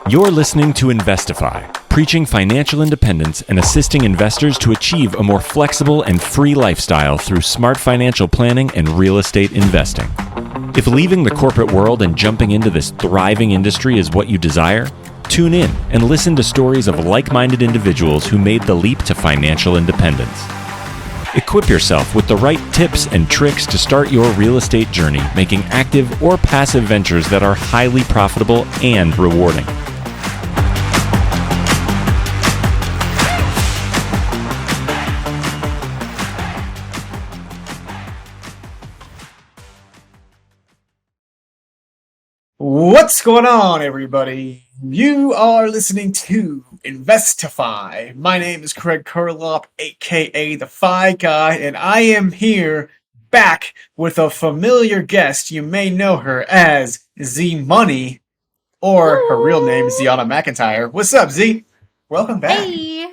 You're listening to Investify, preaching financial independence and assisting investors to achieve a more flexible and free lifestyle through smart financial planning and real estate investing. If leaving the corporate world and jumping into this thriving industry is what you desire, tune in and listen to stories of like-minded individuals who made the leap to financial independence. Equip yourself with the right tips and tricks to start your real estate journey, making active or passive ventures that are highly profitable and rewarding. What's going on, everybody? You are listening to Investify. My name is Craig Kurlop, aka the Fi Guy, and I am here back with a familiar guest. You may know her as Z Money, or her real name, Ziana McIntyre. What's up, Z? Welcome back. Hey,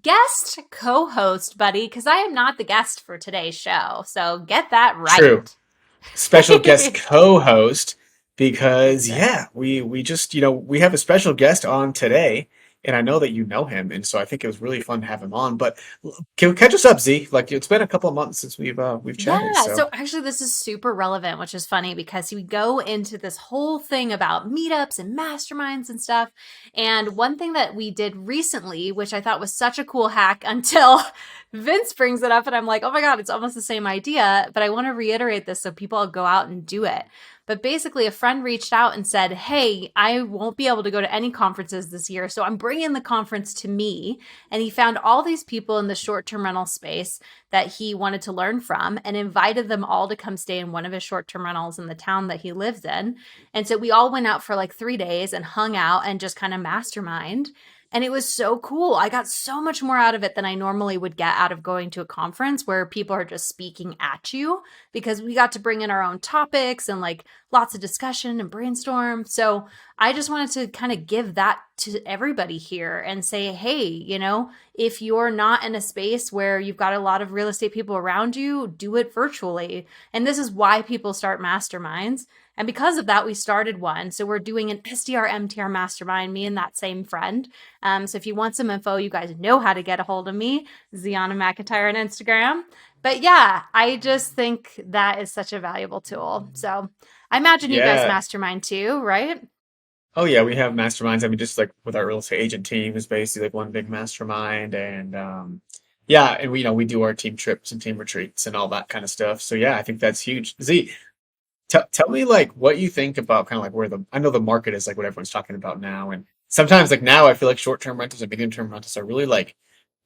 guest co-host, buddy, because I am not the guest for today's show, so get that right. True. Special guest co-host. Because, we just, we have a special guest on today, and I know that you know him, and so I think it was really fun to have him on. But can we catch us up, Z? Like, it's been a couple of months since we've chatted. Yeah, so actually this is super relevant, which is funny because we go into this whole thing about meetups and masterminds and stuff. And one thing that we did recently, which I thought was such a cool hack until Vince brings it up, and I'm like, oh my God, it's almost the same idea. But I want to reiterate this so people go out and do it. But basically, a friend reached out and said, hey, I won't be able to go to any conferences this year, so I'm bringing the conference to me. And he found all these people in the short-term rental space that he wanted to learn from and invited them all to come stay in one of his short-term rentals in the town that he lives in. And so we all went out for like 3 days and hung out and just kind of mastermind. And it was so cool. I got so much more out of it than I normally would get out of going to a conference where people are just speaking at you, because we got to bring in our own topics and like lots of discussion and brainstorm. So I just wanted to kind of give that to everybody here and say, hey, if you're not in a space where you've got a lot of real estate people around you, do it virtually. And this is why people start masterminds. And because of that, we started one. So we're doing an SDR MTR mastermind, me and that same friend. So if you want some info, you guys know how to get a hold of me, Ziana McIntyre on Instagram. But yeah, I just think that is such a valuable tool. So I imagine you guys mastermind too, right? Oh yeah, we have masterminds. I mean, just like with our real estate agent team is basically like one big mastermind, and and we do our team trips and team retreats and all that kind of stuff. So yeah, I think that's huge. Z, tell me like what you think about kind of like I know the market is like what everyone's talking about now, and sometimes like now I feel like short-term rentals and medium-term rentals are really like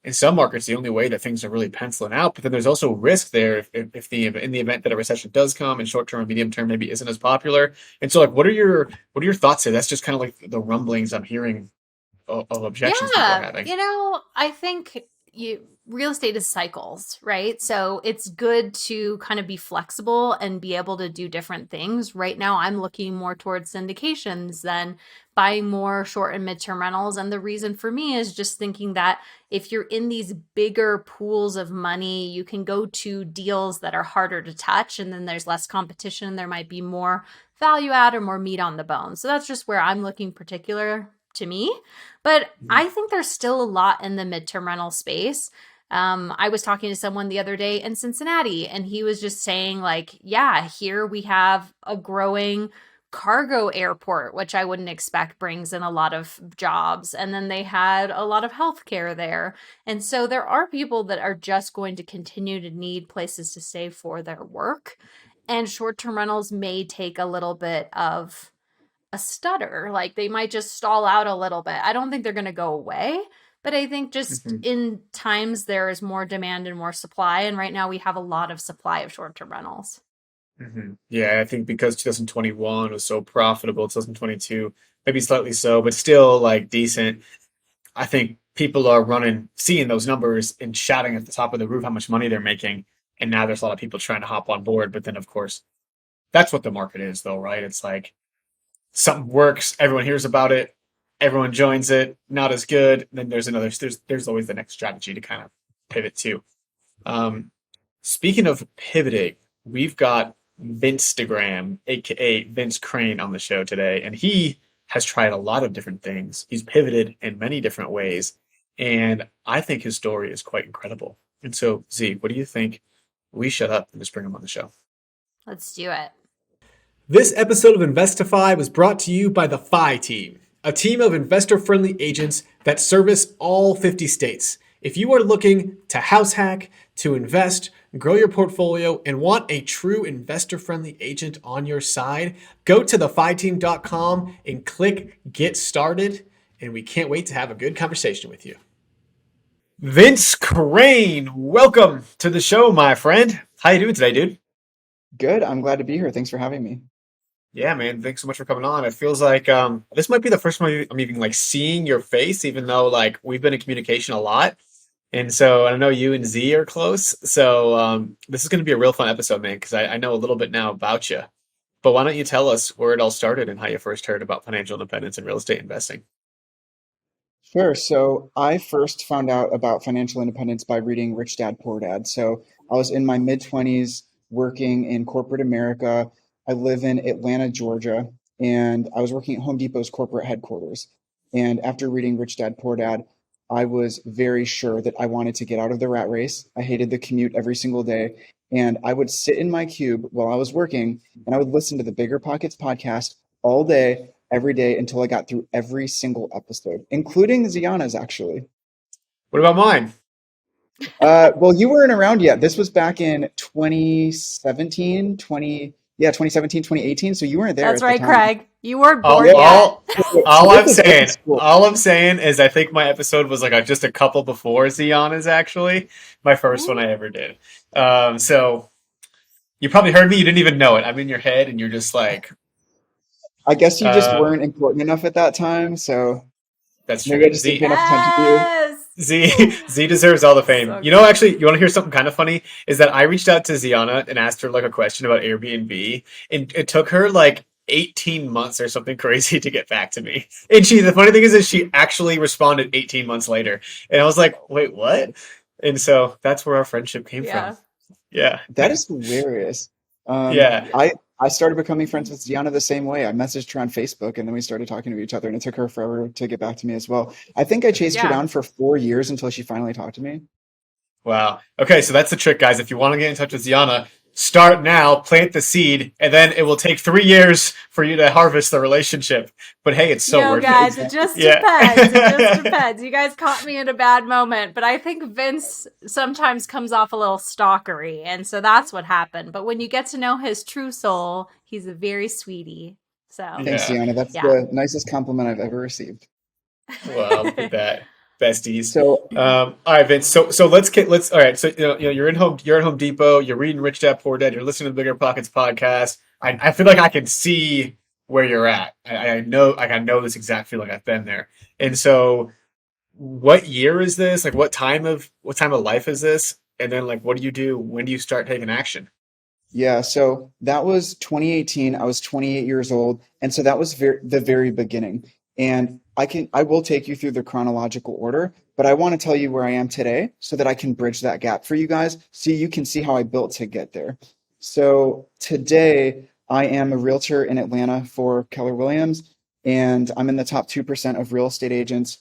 in some markets the only way that things are really penciling out. But then there's also risk there if in the event that a recession does come and short-term and medium-term maybe isn't as popular. And so like what are your thoughts there? That's just kind of like the rumblings I'm hearing of objections people are having. I think real estate is cycles, right? So it's good to kind of be flexible and be able to do different things. Right now, I'm looking more towards syndications than buying more short and midterm rentals. And the reason for me is just thinking that if you're in these bigger pools of money, you can go to deals that are harder to touch, and then there's less competition. There might be more value add or more meat on the bone. So that's just where I'm looking particular to me. But I think there's still a lot in the midterm rental space. I was talking to someone the other day in Cincinnati, and he was just saying like, yeah, here we have a growing cargo airport, which I wouldn't expect brings in a lot of jobs. And then they had a lot of healthcare there. And so there are people that are just going to continue to need places to stay for their work. And short-term rentals may take a little bit of a stutter. Like they might just stall out a little bit. I don't think they're going to go away. But I think just in times there is more demand and more supply. And right now we have a lot of supply of short-term rentals. Yeah, I think because 2021 was so profitable, 2022 maybe slightly so, but still like decent. I think people are seeing those numbers and shouting at the top of the roof how much money they're making. And now there's a lot of people trying to hop on board. But then, of course, that's what the market is, though, right? It's like something works, everyone hears about it, everyone joins it, not as good. Then there's always the next strategy to kind of pivot to. Speaking of pivoting, we've got Vinstagram, aka Vince Crane, on the show today, and he has tried a lot of different things. He's pivoted in many different ways. And I think his story is quite incredible. And so, Z, what do you think? We shut up and just bring him on the show. Let's do it. This episode of Investify was brought to you by the FI team, a team of investor-friendly agents that service all 50 states. If you are looking to house hack, to invest, grow your portfolio, and want a true investor-friendly agent on your side, go to thefiteam.com and click Get Started, and we can't wait to have a good conversation with you. Vince Crane, welcome to the show, my friend. How you doing today, dude? Good. I'm glad to be here. Thanks for having me. Yeah, man. Thanks so much for coming on. It feels like this might be the first time I'm even like seeing your face, even though like we've been in communication a lot. And so I know you and Z are close. So this is going to be a real fun episode, man, because I know a little bit now about you. But why don't you tell us where it all started and how you first heard about financial independence and real estate investing? Sure. So I first found out about financial independence by reading Rich Dad, Poor Dad. So I was in my mid-20s working in corporate America. I live in Atlanta, Georgia, and I was working at Home Depot's corporate headquarters. And after reading Rich Dad, Poor Dad, I was very sure that I wanted to get out of the rat race. I hated the commute every single day. And I would sit in my cube while I was working and I would listen to the BiggerPockets podcast all day, every day until I got through every single episode, including Ziana's actually. What about mine? Well, you weren't around yet. This was back in 2017, 2018. So you weren't there. That's at right, the time. Craig. You weren't All, bored yet. all I'm This is saying, old school. all I'm saying is I think my episode was like just a couple before Ziana's actually my first one I ever did. So you probably heard me. You didn't even know it. I'm in your head, and you're just like, I guess you just uh, weren't important enough at that time. So that's maybe I true. just didn't Z pay enough attention to you. Yes. Z deserves all the fame. So You know, good. actually, you want to hear something kind of funny? Is that I reached out to Ziana and asked her like a question about Airbnb, and it took her like 18 months or something crazy to get back to me. And the funny thing is that she actually responded 18 months later, and I was like, wait, what? And so that's where our friendship came Yeah. from. Yeah, That is hilarious. yeah. I started becoming friends with Gianna the same way. I messaged her on Facebook and then we started talking to each other and it took her forever to get back to me as well. I think I chased her Yeah. down for 4 years until she finally talked to me. Wow. Okay, so that's the trick, guys. If you want to get in touch with Ziana, start now, plant the seed, and then it will take 3 years for you to harvest the relationship. But hey, it's so worth guys, it. it just Yeah. depends. It just depends. You guys caught me in a bad moment, but I think Vince sometimes comes off a little stalkery, and so that's what happened. But when you get to know his true soul, he's a very sweetie. So Thanks, Yeah. Gianna. That's Yeah. the nicest compliment I've ever received. Well, look at that. Besties. So All right, Vince. So let's all right. So you're at Home Depot. You're reading Rich Dad Poor Dad. You're listening to the Bigger Pockets podcast. I feel like I can see where you're at. I know I know this exact feeling. I've been there. And so, what year is this? Like, what time of life is this? And then, like, what do you do? When do you start taking action? yeah, so that was 2018. I was 28 years old, and so that was the very beginning. And I will take you through the chronological order, but I want to tell you where I am today so that I can bridge that gap for you guys so you can see how I built to get there. So today I am a realtor in Atlanta for Keller Williams, and I'm in the top 2% of real estate agents.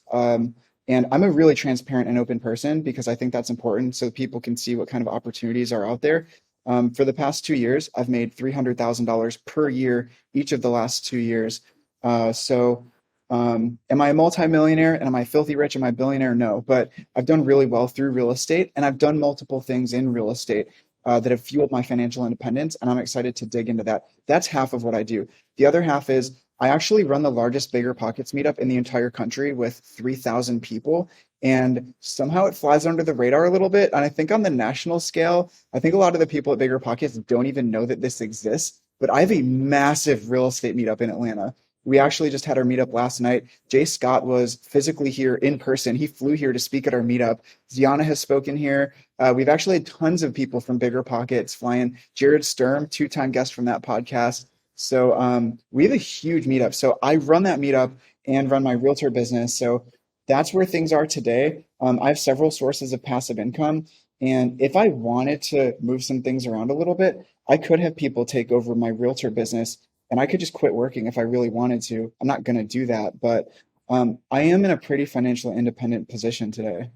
And I'm a really transparent and open person because I think that's important so people can see what kind of opportunities are out there. For the past 2 years, I've made $300,000 per year each of the last 2 years. Am I a multimillionaire and am I filthy rich? Am I a billionaire? No, but I've done really well through real estate and I've done multiple things in real estate that have fueled my financial independence. And I'm excited to dig into that. That's half of what I do. The other half is I actually run the largest BiggerPockets meetup in the entire country with 3,000 people. And somehow it flies under the radar a little bit. And I think on the national scale, I think a lot of the people at BiggerPockets don't even know that this exists. But I have a massive real estate meetup in Atlanta. We actually just had our meetup last night. Jay Scott was physically here in person. He flew here to speak at our meetup. Ziana has spoken here. We've actually had tons of people from BiggerPockets flying. Jared Sturm, two-time guest from that podcast. So we have a huge meetup. So I run that meetup and run my realtor business. So that's where things are today. I have several sources of passive income. And if I wanted to move some things around a little bit, I could have people take over my realtor business and I could just quit working if I really wanted to. I'm not going to do that, but I am in a pretty financially independent position today.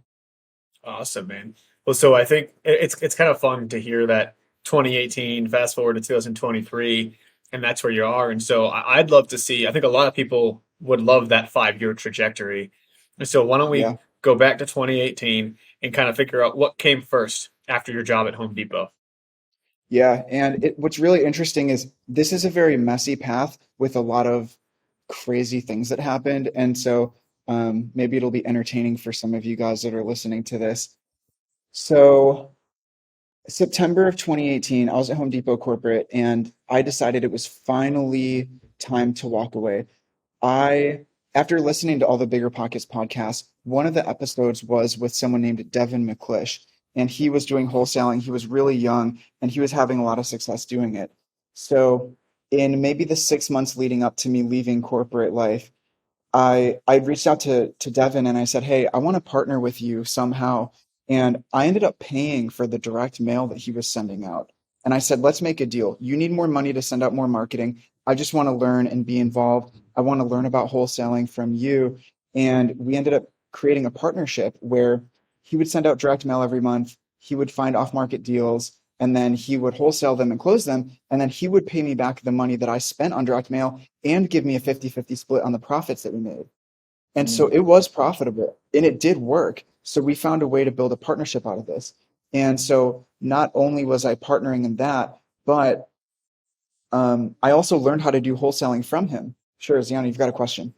Awesome, man. Well, so I think it's kind of fun to hear that 2018, fast forward to 2023, and that's where you are. And so I'd love to see, I think a lot of people would love that 5-year trajectory. And so why don't we Yeah. go back to 2018 and kind of figure out what came first after your job at Home Depot? Yeah, and what's really interesting is this is a very messy path with a lot of crazy things that happened, and so maybe it'll be entertaining for some of you guys that are listening to this. So September of 2018, I was at Home Depot corporate, and I decided it was finally time to walk away. I, after listening to all the Bigger Pockets podcasts, one of the episodes was with someone named Devin McClish, and he was doing wholesaling. He was really young, and he was having a lot of success doing it. So, in maybe the 6 months leading up to me leaving corporate life, I reached out to Devin and I said, "Hey, I want to partner with you somehow." And I ended up paying for the direct mail that he was sending out. And I said, "Let's make a deal. You need more money to send out more marketing. I just want to learn and be involved. I want to learn about wholesaling from you." And we ended up creating a partnership where he would send out direct mail every month. He would find off-market deals and then he would wholesale them and close them. And then he would pay me back the money that I spent on direct mail and give me a 50-50 split on the profits that we made. And so Mm. it was profitable and it did work. So we found a way to build a partnership out of this. And so not only was I partnering in that, but I also learned how to do wholesaling from him. Sure, Ziana, you've got a question.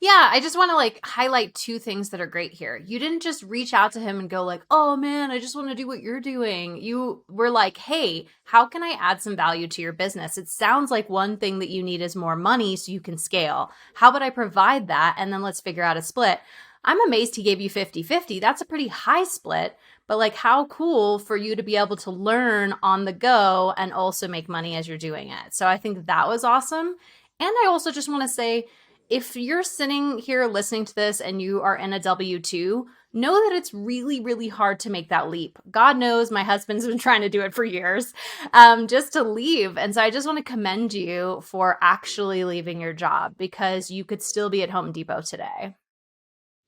Yeah, I just want to highlight two things that are great here. You didn't just reach out to him and go like, "Oh man, I just want to do what you're doing." You were like, "Hey, how can I add some value to your business? It sounds like one thing that you need is more money so you can scale. How about I provide that and then let's figure out a split?" I'm amazed he gave you 50-50. That's a pretty high split, but how cool for you to be able to learn on the go and also make money as you're doing it. So I think that was awesome. And I also just want to say, if you're sitting here listening to this and you are in a W-2, know that it's really, really hard to make that leap. God knows my husband's been trying to do it for years, just to leave. And so I just want to commend you for actually leaving your job because you could still be at Home Depot today.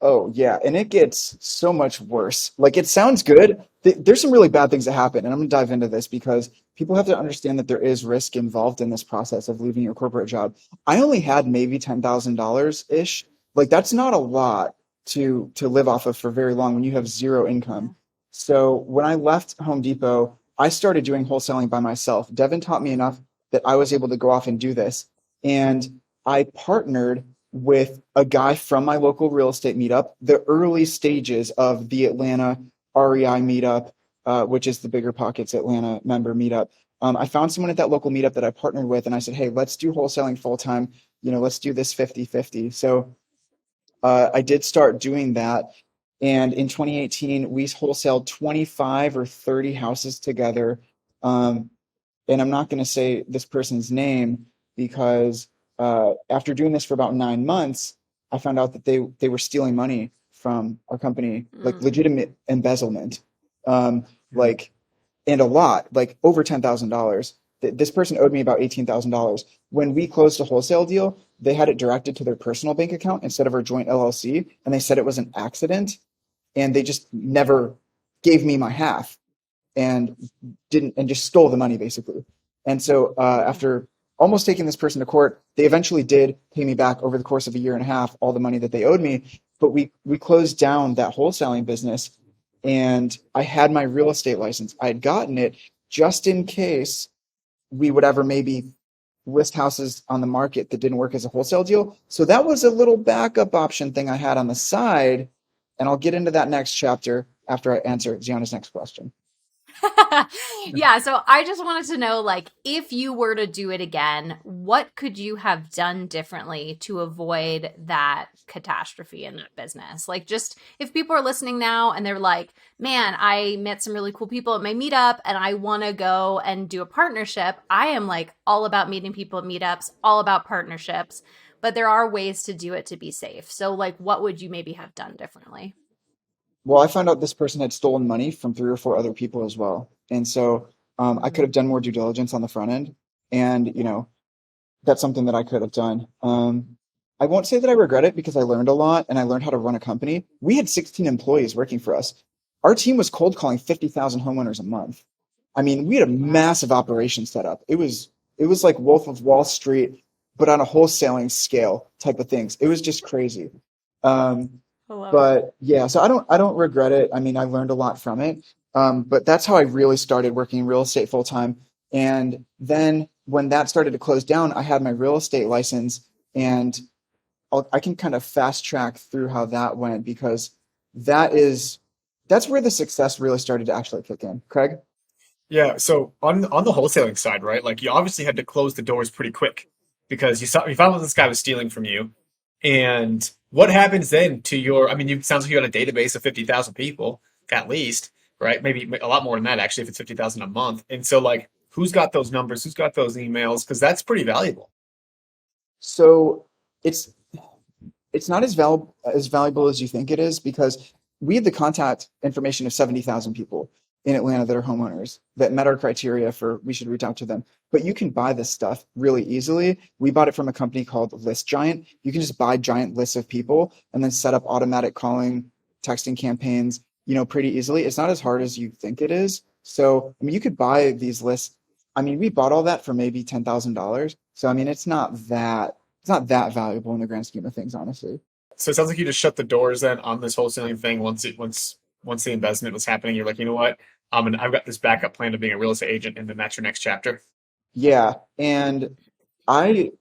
Oh, yeah. And it gets so much worse. Like it sounds good. There's some really bad things that happen. And I'm going to dive into this because people have to understand that there is risk involved in this process of leaving your corporate job. I only had maybe $10,000 ish. Like that's not a lot to live off of for very long when you have zero income. So when I left Home Depot, I started doing wholesaling by myself. Devin taught me enough that I was able to go off and do this. And I partnered with a guy from my local real estate meetup, the early stages of the Atlanta REI meetup, which is the BiggerPockets Atlanta member meetup. I found someone at that local meetup that I partnered with, and I said, "Hey, let's do wholesaling full time. Let's do this 50-50." So I did start doing that. And in 2018, we wholesaled 25 or 30 houses together. Um, and I'm not going to say this person's name because after doing this for about 9 months, I found out that they were stealing money from our company, like Mm. legitimate embezzlement, like and a lot, like over $10,000. This person owed me about $18,000. When we closed a wholesale deal, they had it directed to their personal bank account instead of our joint LLC, and they said it was an accident, and they just never gave me my half and didn't and just stole the money basically. And so after almost taking this person to court, they eventually did pay me back over the course of a year and a half all the money that they owed me. But we closed down that wholesaling business, and I had my real estate license. I had gotten it just in case we would ever maybe list houses on the market that didn't work as a wholesale deal. So that was a little backup option thing I had on the side. And I'll get into that next chapter after I answer Gianna's next question. Yeah, so I just wanted to know, if you were to do it again, what could you have done differently to avoid that catastrophe in that business? Just if people are listening now and they're like, "Man, I met some really cool people at my meetup and I want to go and do a partnership." I am all about meeting people at meetups, all about partnerships, but there are ways to do it to be safe. So what would you maybe have done differently? Well, I found out this person had stolen money from 3 or 4 other people as well. And so I could have done more due diligence on the front end. And, that's something that I could have done. I won't say that I regret it because I learned a lot and I learned how to run a company. We had 16 employees working for us. Our team was cold calling 50,000 homeowners a month. I mean, we had a massive operation set up. It was like Wolf of Wall Street, but on a wholesaling scale type of things. It was just crazy. Um, I love it. but yeah, so I don't regret it. I mean, I learned a lot from it. But that's how I really started working in real estate full time. And then when that started to close down, I had my real estate license, and I can kind of fast track through how that went because that is that's where the success really started to actually kick in. Craig? Yeah, so on the wholesaling side, right? Like you obviously had to close the doors pretty quick because you found out this guy was stealing from you. And what happens then to your, I mean, you sounds like you got a database of 50,000 people at least, right? Maybe a lot more than that actually if it's 50,000 a month. And so like who's got those numbers? Who's got those emails? Because that's pretty valuable. So it's it's not as valuable as you think it is because we have the contact information of 70,000 people in Atlanta that are homeowners that met our criteria for we should reach out to them. But you can buy this stuff really easily. We bought it from a company called List Giant. You can just buy giant lists of people and then set up automatic calling, texting campaigns, pretty easily. It's not as hard as you think it is. So, I mean, you could buy these lists. I mean, we bought all that for maybe $10,000. So, I mean, it's not that valuable in the grand scheme of things, honestly. So it sounds like you just shut the doors then on this wholesaling thing once the investment was happening. You're like, you know what? I've got this backup plan of being a real estate agent, and then that's your next chapter. Yeah, and I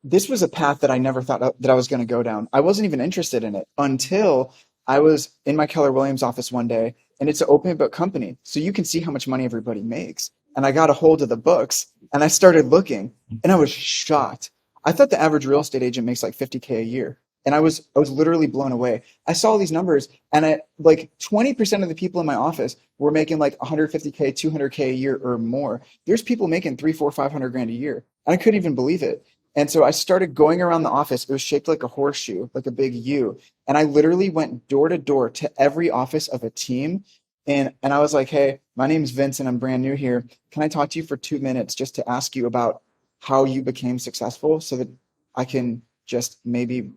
this was a path that I never thought that I was going to go down. I wasn't even interested in it until I was in my Keller Williams office one day, and it's an open book company, so you can see how much money everybody makes. And I got a hold of the books, and I started looking, and I was shocked. I thought the average real estate agent makes like 50K a year, and I was literally blown away. I saw all these numbers, and I like 20% of the people in my office were making like 150K, 200K a year or more. There's people making three, four, 500 grand a year, and I couldn't even believe it. And so I started going around the office. It was shaped like a horseshoe, like a big U. And I literally went door to door to every office of a team. And I was like, hey, my name's Vince and I'm brand new here. Can I talk to you for 2 minutes just to ask you about how you became successful so that I can just maybe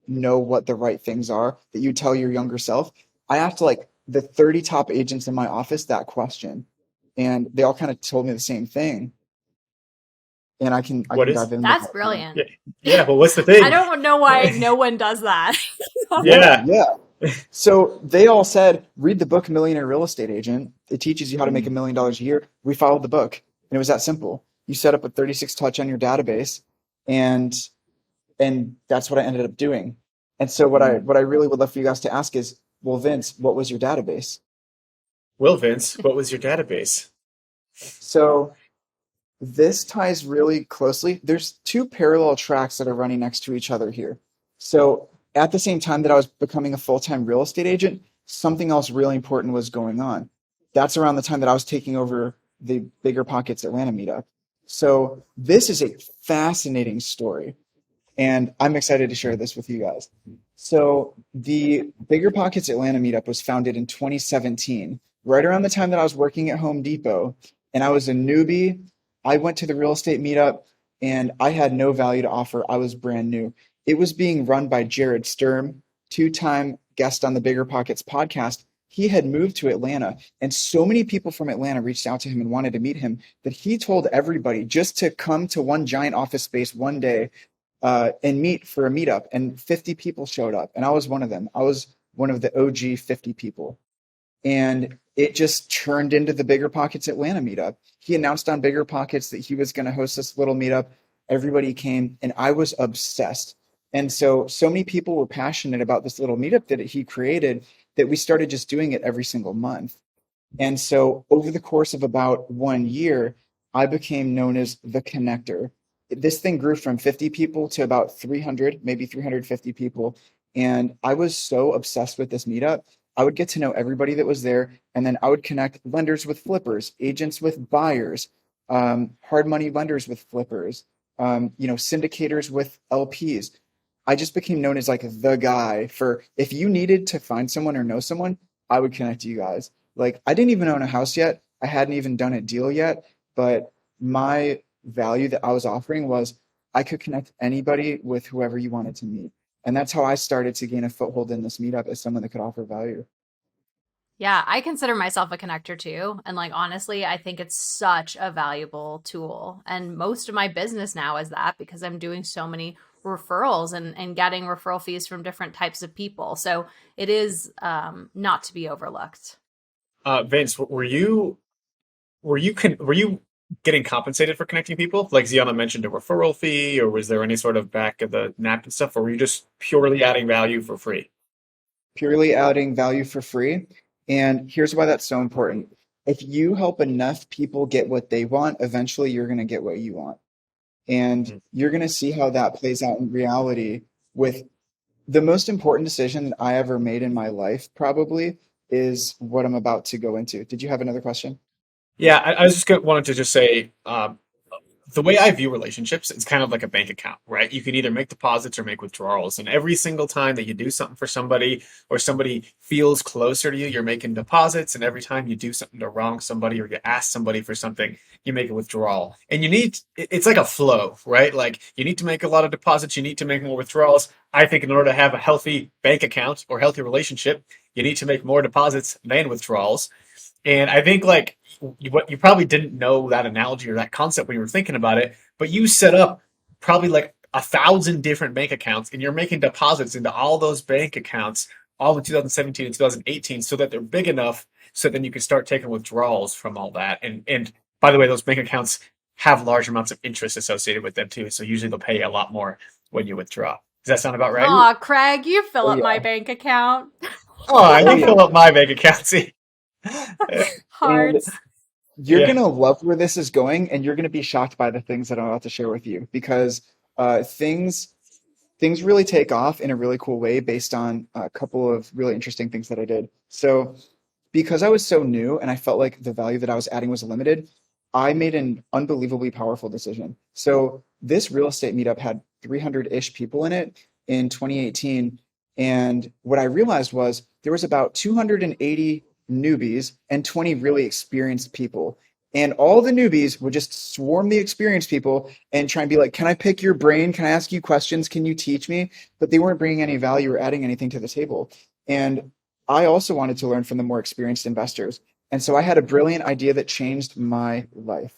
know what the right things are that you tell your younger self? I asked like the 30 top agents in my office that question. And they all kind of told me the same thing. And I What can is? dive into That's that now. brilliant. Yeah, yeah. But what's the I thing? don't know why no one does that. Yeah, Yeah. yeah. So they all said, read the book Millionaire Real Estate Agent. It teaches you how to make $1 million a year. We followed the book, and it was that simple. You set up a 36 touch on your database, and that's what I ended up doing. And so what I really would love for you guys to ask is, well, Vince, what was your database? Well, Vince, what was your database? So this ties really closely. There's two parallel tracks that are running next to each other here. So at the same time that I was becoming a full-time real estate agent, something else really important was going on. That's around the time that I was taking over the BiggerPockets Atlanta meetup. So this is a fascinating story, and I'm excited to share this with you guys. So the BiggerPockets Atlanta meetup was founded in 2017, right around the time that I was working at Home Depot, and I was a newbie. I went to the real estate meetup, and I had no value to offer. I was brand new. It was being run by Jared Sturm, two-time guest on the BiggerPockets podcast. He had moved to Atlanta, and so many people from Atlanta reached out to him and wanted to meet him that he told everybody just to come to one giant office space one day and meet for a meetup. And 50 people showed up, and I was one of them. I was one of the OG 50 people, and it just turned into the Bigger Pockets Atlanta meetup. He announced on Bigger Pockets that he was going to host this little meetup. Everybody came, and I was obsessed. And so many people were passionate about this little meetup that he created that we started just doing it every single month. And so over the course of about 1 year, I became known as the connector. This thing grew from 50 people to about 300, maybe 350 people. And I was so obsessed with this meetup. I would get to know everybody that was there. And then I would connect lenders with flippers, agents with buyers, hard money lenders with flippers, syndicators with LPs. I just became known as like the guy for if you needed to find someone or know someone, I would connect you guys. Like I didn't even own a house yet. I hadn't even done a deal yet, but my value that I was offering was I could connect anybody with whoever you wanted to meet. And that's how I started to gain a foothold in this meetup as someone that could offer value. Yeah, I consider myself a connector too. And like, honestly, I think it's such a valuable tool. And most of my business now is that because I'm doing so many referrals and getting referral fees from different types of people. So it is not to be overlooked. Vince, were you getting compensated for connecting people? Like Ziana mentioned a referral fee, or was there any sort of back of the napkin stuff, or were you just purely adding value for free? Purely adding value for free. And here's why that's so important. If you help enough people get what they want, eventually you're going to get what you want. And Mhm. you're going to see how that plays out in reality with the most important decision that I ever made in my life, probably, is what I'm about to go into. Did you have another question? Yeah, I was just wanted to just say, the way I view relationships is kind of like a bank account, right? You can either make deposits or make withdrawals. And every single time that you do something for somebody or somebody feels closer to you, you're making deposits. And every time you do something to wrong somebody or you ask somebody for something, you make a withdrawal. And it's like a flow, right? Like you need to make a lot of deposits, you need to make more withdrawals. I think in order to have a healthy bank account or healthy relationship, you need to make more deposits than withdrawals. And I think like what you probably didn't know that analogy or that concept when you were thinking about it, but you set up probably like 1,000 different bank accounts and you're making deposits into all those bank accounts all in 2017 and 2018 so that they're big enough so then you can start taking withdrawals from all that. And by the way, those bank accounts have large amounts of interest associated with them too. So usually they'll pay a lot more when you withdraw. Does that sound about right? Oh, Aw, Craig, you fill oh up my yeah. bank account. Oh, Oh you yeah. fill up my bank account. See? And Hearts. you're Yeah. gonna love where this is going, and you're gonna be shocked by the things that I'm about to share with you because things really take off in a really cool way based on a couple of really interesting things that I did. So because I was so new and I felt like the value that I was adding was limited, I made an unbelievably powerful decision. So this real estate meetup had 300-ish people in it in 2018. And what I realized was there was about 280 newbies and 20 really experienced people. And all the newbies would just swarm the experienced people and try and be like, can I pick your brain? Can I ask you questions? Can you teach me? But they weren't bringing any value or adding anything to the table. And I also wanted to learn from the more experienced investors. And so I had a brilliant idea that changed my life.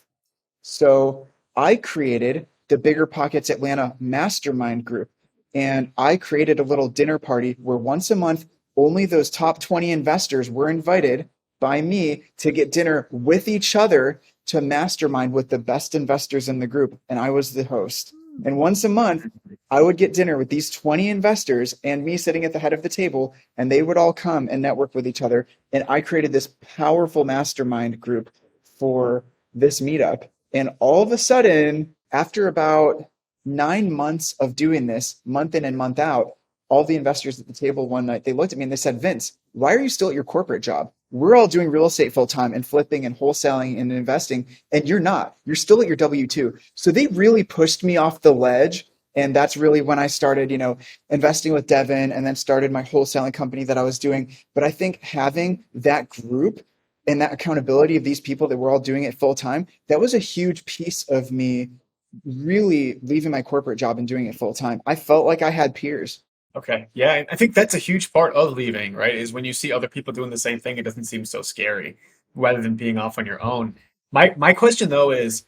So I created the BiggerPockets Atlanta Mastermind group. And I created a little dinner party where once a month, only those top 20 investors were invited by me to get dinner with each other to mastermind with the best investors in the group. And I was the host. And once a month, I would get dinner with these 20 investors and me sitting at the head of the table, and they would all come and network with each other. And I created this powerful mastermind group for this meetup. And all of a sudden, after about 9 months of doing this, month in and month out, all the investors at the table one night, they looked at me and they said, Vince, why are you still at your corporate job? We're all doing real estate full time and flipping and wholesaling and investing, and you're not. You're still at your W 2. So they really pushed me off the ledge. And that's really when I started, investing with Devin and then started my wholesaling company that I was doing. But I think having that group and that accountability of these people that were all doing it full time, that was a huge piece of me really leaving my corporate job and doing it full time. I felt like I had peers. Okay. Yeah, and I think that's a huge part of leaving, right? Is when you see other people doing the same thing, it doesn't seem so scary rather than being off on your own. My question though is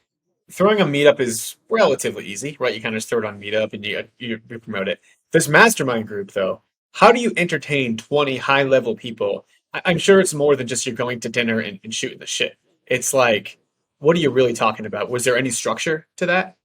throwing a meetup is relatively easy, right? You kind of just throw it on Meetup and you promote it. This mastermind group though, how do you entertain 20 high level people? I'm sure it's more than just you're going to dinner and shooting the shit. It's like, what are you really talking about? Was there any structure to that?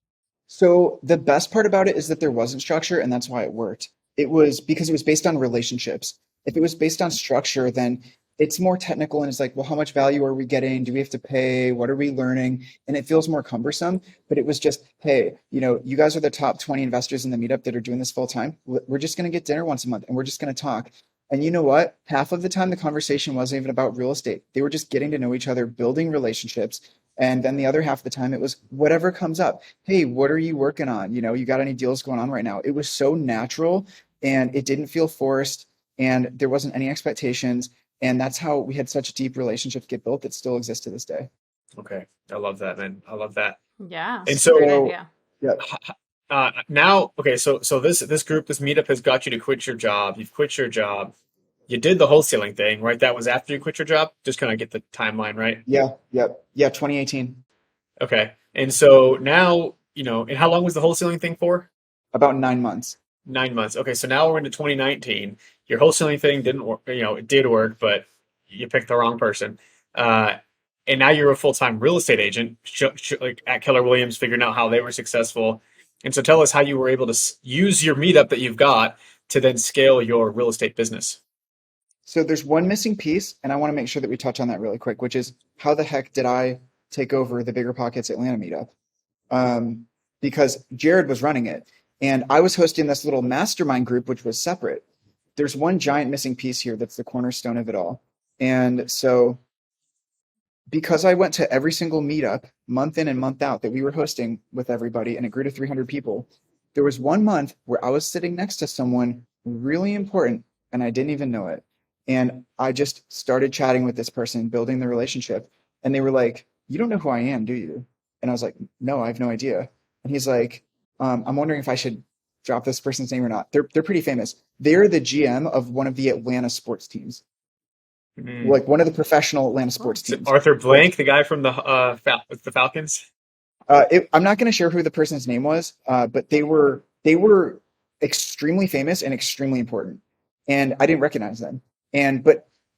So the best part about it is that there wasn't structure, and that's why it worked. It was because it was based on relationships. If it was based on structure, then it's more technical and it's like, well, how much value are we getting? Do we have to pay? What are we learning? And it feels more cumbersome. But it was just, hey, you guys are the top 20 investors in the meetup that are doing this full time. We're just going to get dinner once a month and we're just going to talk. And you know what? Half of the time, the conversation wasn't even about real estate. They were just getting to know each other, building relationships. And then the other half of the time, it was whatever comes up. Hey, what are you working on? You got any deals going on right now? It was so natural and it didn't feel forced and there wasn't any expectations. And that's how we had such deep relationships get built that still exist to this day. Okay. I love that, man. I love that. Yeah, And it's a great so So, idea. yeah, Now, okay, so this group, this meetup has got you to quit your job. You've quit your job. You did the wholesaling thing, right? That was after you quit your job. Just kind of get the timeline right. Yeah, yep, yeah, 2018, Okay, and so now, and how long was the wholesaling thing for? about 9 months. 9 months. Okay, so now we're into 2019. Your wholesaling thing didn't work. It did work, but you picked the wrong person. Uh, and now you're a full-time real estate agent, like at Keller Williams, figuring out how they were successful. And so tell us how you were able to use your meetup that you've got to then scale your real estate business. So there's one missing piece, and I want to make sure that we touch on that really quick, which is how the heck did I take over the BiggerPockets Atlanta meetup? Because Jared was running it, and I was hosting this little mastermind group, which was separate. There's one giant missing piece here that's the cornerstone of it all. And so because I went to every single meetup month in and month out that we were hosting with everybody, and it grew to 300 people, there was one month where I was sitting next to someone really important and I didn't even know it. And I just started chatting with this person, building the relationship. And they were like, "You don't know who I am, do you?" And I was like, "No, I have no idea." And he's like, "I'm wondering if I should drop this person's name or not. They're pretty famous. They're the GM of one of the Atlanta sports teams, Mm. like one of the professional Atlanta Oh, sports Is it teams." Arthur Like, Blank, the guy from the Falcons? I'm not going to share who the person's name was, but they were extremely famous and extremely important, and I didn't recognize them, and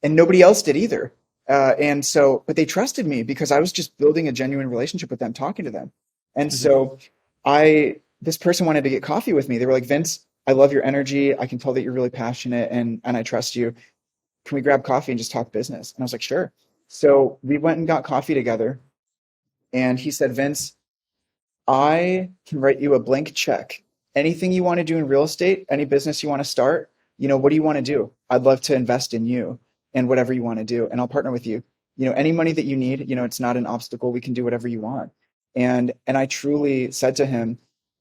nobody else did either. And so, but they trusted me because I was just building a genuine relationship with them, talking to them, and Mhm. so this person wanted to get coffee with me. They were like, "Vince, I love your energy. I can tell that you're really passionate, and I trust you. Can we grab coffee and just talk business?" And I was like, "Sure." So we went and got coffee together, and he said, "Vince, I can write you a blank check. Anything you want to do in real estate, any business you want to start, what do you want to do? I'd love to invest in you and whatever you want to do, and I'll partner with you. Any money that you need, it's not an obstacle. We can do whatever you want." And I truly said to him,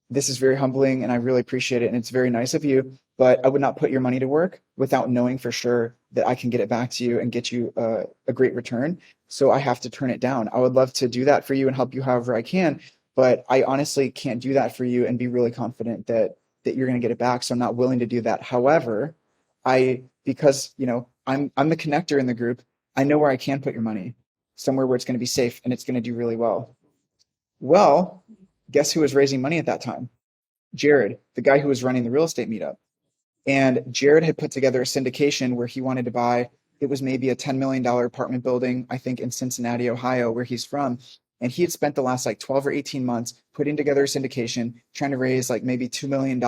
"This is very humbling and I really appreciate it. And it's very nice of you, but I would not put your money to work without knowing for sure that I can get it back to you and get you a great return. So I have to turn it down. I would love to do that for you and help you however I can, but I honestly can't do that for you and be really confident that you're going to get it back. So I'm not willing to do that. However, because I'm the connector in the group, I know where I can put your money, somewhere where it's going to be safe and it's going to do really well." Well, guess who was raising money at that time? Jared, the guy who was running the real estate meetup. And Jared had put together a syndication where he wanted to buy, it was maybe a $10 million apartment building, I think in Cincinnati, Ohio, where he's from. And he had spent the last like 12 or 18 months putting together a syndication, trying to raise like maybe $2 million.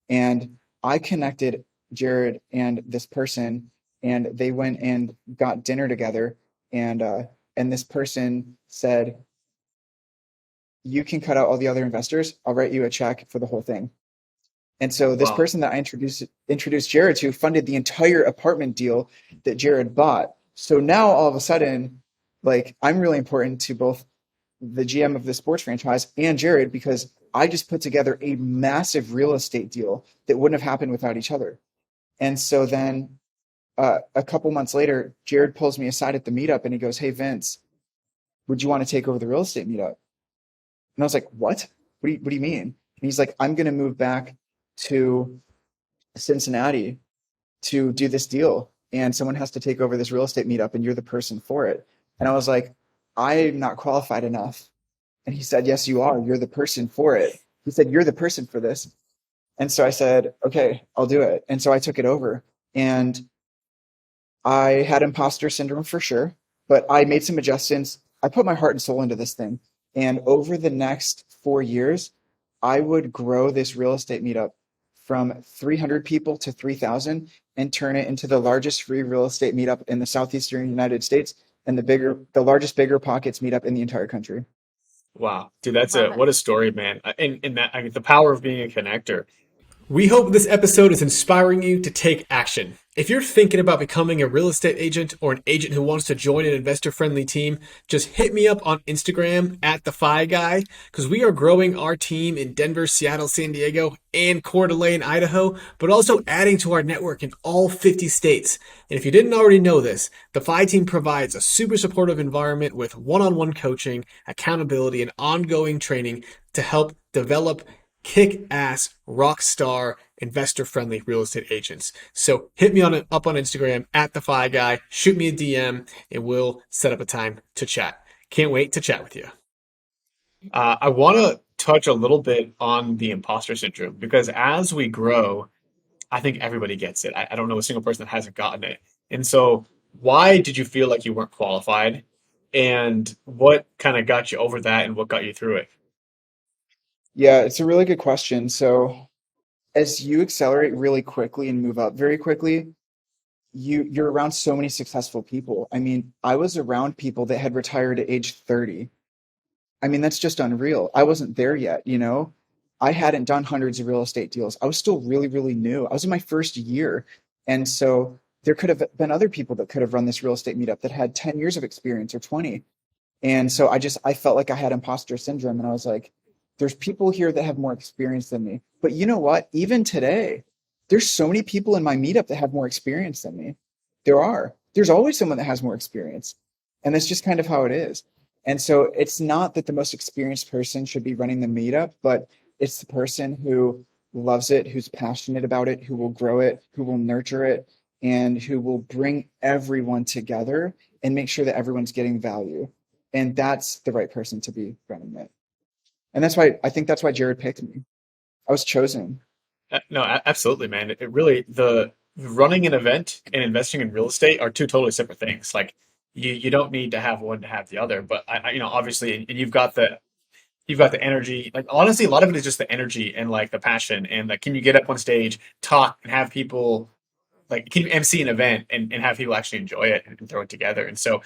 And I connected Jared and this person, and they went and got dinner together. And this person said, "You can cut out all the other investors. I'll write you a check for the whole thing." And so this Wow. person that I introduced Jared to funded the entire apartment deal that Jared bought. So now all of a sudden, like I'm really important to both the GM of the sports franchise and Jared because I just put together a massive real estate deal that wouldn't have happened without each other. And so then a couple months later, Jared pulls me aside at the meetup and he goes, "Hey Vince, would you want to take over the real estate meetup?" And I was like, "What? What do you mean?" And he's like, "I'm going to move back to Cincinnati to do this deal, and someone has to take over this real estate meetup, and you're the person for it." And I was like, "I'm not qualified enough." And he said, "Yes, you are. You're the person for it." He said, "You're the person for this." And so I said, "Okay, I'll do it." And so I took it over. And I had imposter syndrome for sure, but I made some adjustments. I put my heart and soul into this thing. And over the next 4 years, I would grow this real estate meetup from 300 people to 3,000 and turn it into the largest free real estate meetup in the southeastern United States and the largest BiggerPockets meetup in the entire country. Wow, dude, that's love what it. a story, man. And that, the power of being a connector. We hope this episode is inspiring you to take action. If you're thinking about becoming a real estate agent or an agent who wants to join an investor friendly team, just hit me up on Instagram at the Fi Guy because we are growing our team in Denver, Seattle, San Diego, and Coeur d'Alene, Idaho, but also adding to our network in all 50 states. And if you didn't already know this, the Fi team provides a super supportive environment with one-on-one coaching, accountability, and ongoing training to help develop kick-ass, rock star, investor-friendly real estate agents. So hit me up on Instagram at the Fi Guy, shoot me a DM, and we'll set up a time to chat. Can't wait to chat with you. I want to touch a little bit on the imposter syndrome because as we grow, I think everybody gets it. I don't know a single person that hasn't gotten it. And so, why did you feel like you weren't qualified? And what kind of got you over that and what got you through it? Yeah, it's a really good question. So as you accelerate really quickly and move up very quickly, you're around so many successful people. I mean, I was around people that had retired at age 30. I mean, that's just unreal. I wasn't there yet, you know? I hadn't done hundreds of real estate deals. I was still really, really new. I was in my first year. And so there could have been other people that could have run this real estate meetup that had 10 years of experience or 20. And so I felt like I had imposter syndrome. And I was like, there's people here that have more experience than me. But you know what? Even today, there's so many people in my meetup that have more experience than me. There are. There's always someone that has more experience. And that's just kind of how it is. And so it's not that the most experienced person should be running the meetup, but it's the person who loves it, who's passionate about it, who will grow it, who will nurture it, and who will bring everyone together and make sure that everyone's getting value. And that's the right person to be running it. And that's why I think that's why Jared picked me. I was chosen. No, absolutely, man. It really the running an event and investing in real estate are two totally separate things. Like you don't need to have one to have the other. But obviously, and you've got the energy. Like honestly, a lot of it is just the energy and like the passion and like, can you get up on stage, talk, and have people like can you MC an event and have people actually enjoy it and throw it together. And so,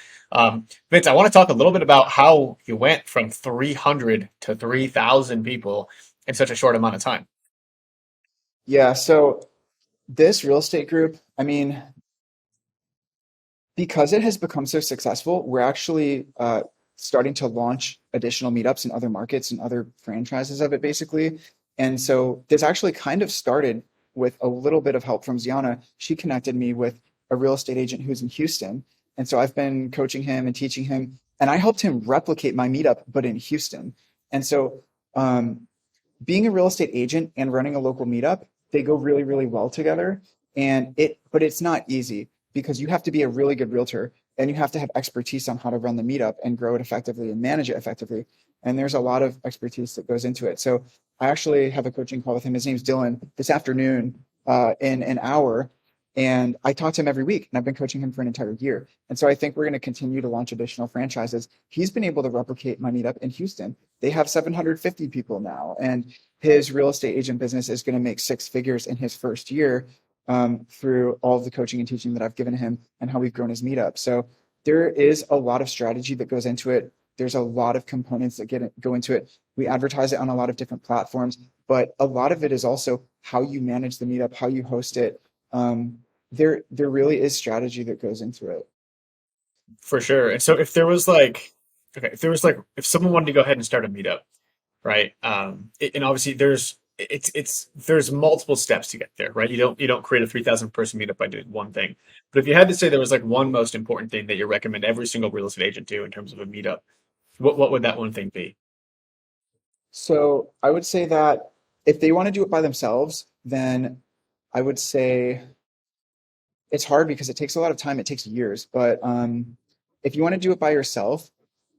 Vince, I want to talk a little bit about how you went from 300 to 3,000 people in such a short amount of time. Yeah. So this real estate group, I mean, because it has become so successful, we're actually starting to launch additional meetups in other markets and other franchises of it, basically. And so this actually kind of started with a little bit of help from Ziana. She connected me with a real estate agent who's in Houston. And so I've been coaching him and teaching him, and I helped him replicate my meetup, but in Houston. And so um, being a real estate agent and running a local meetup, they go really, really well together. But it's not easy because you have to be a really good realtor and you have to have expertise on how to run the meetup and grow it effectively and manage it effectively. And there's a lot of expertise that goes into it. So I actually have a coaching call with him. His name's Dylan this afternoon in an hour. And I talk to him every week, and I've been coaching him for an entire year. And so I think we're going to continue to launch additional franchises. He's been able to replicate my meetup in Houston. They have 750 people now, and his real estate agent business is going to make six figures in his first year through all of the coaching and teaching that I've given him and how we've grown his meetup. So there is a lot of strategy that goes into it. There's a lot of components that go into it. We advertise it on a lot of different platforms, but a lot of it is also how you manage the meetup, how you host it. There really is strategy that goes into it. For sure. And so if there was like, okay, if someone wanted to go ahead and start a meetup, right? And obviously there's multiple steps to get there, right? You don't create a 3,000 person meetup by doing one thing. But if you had to say there was like one most important thing that you recommend every single real estate agent do in terms of a meetup, what would that one thing be? So I would say that if they want to do it by themselves, then I would say it's hard because it takes a lot of time. It takes years. But if you want to do it by yourself,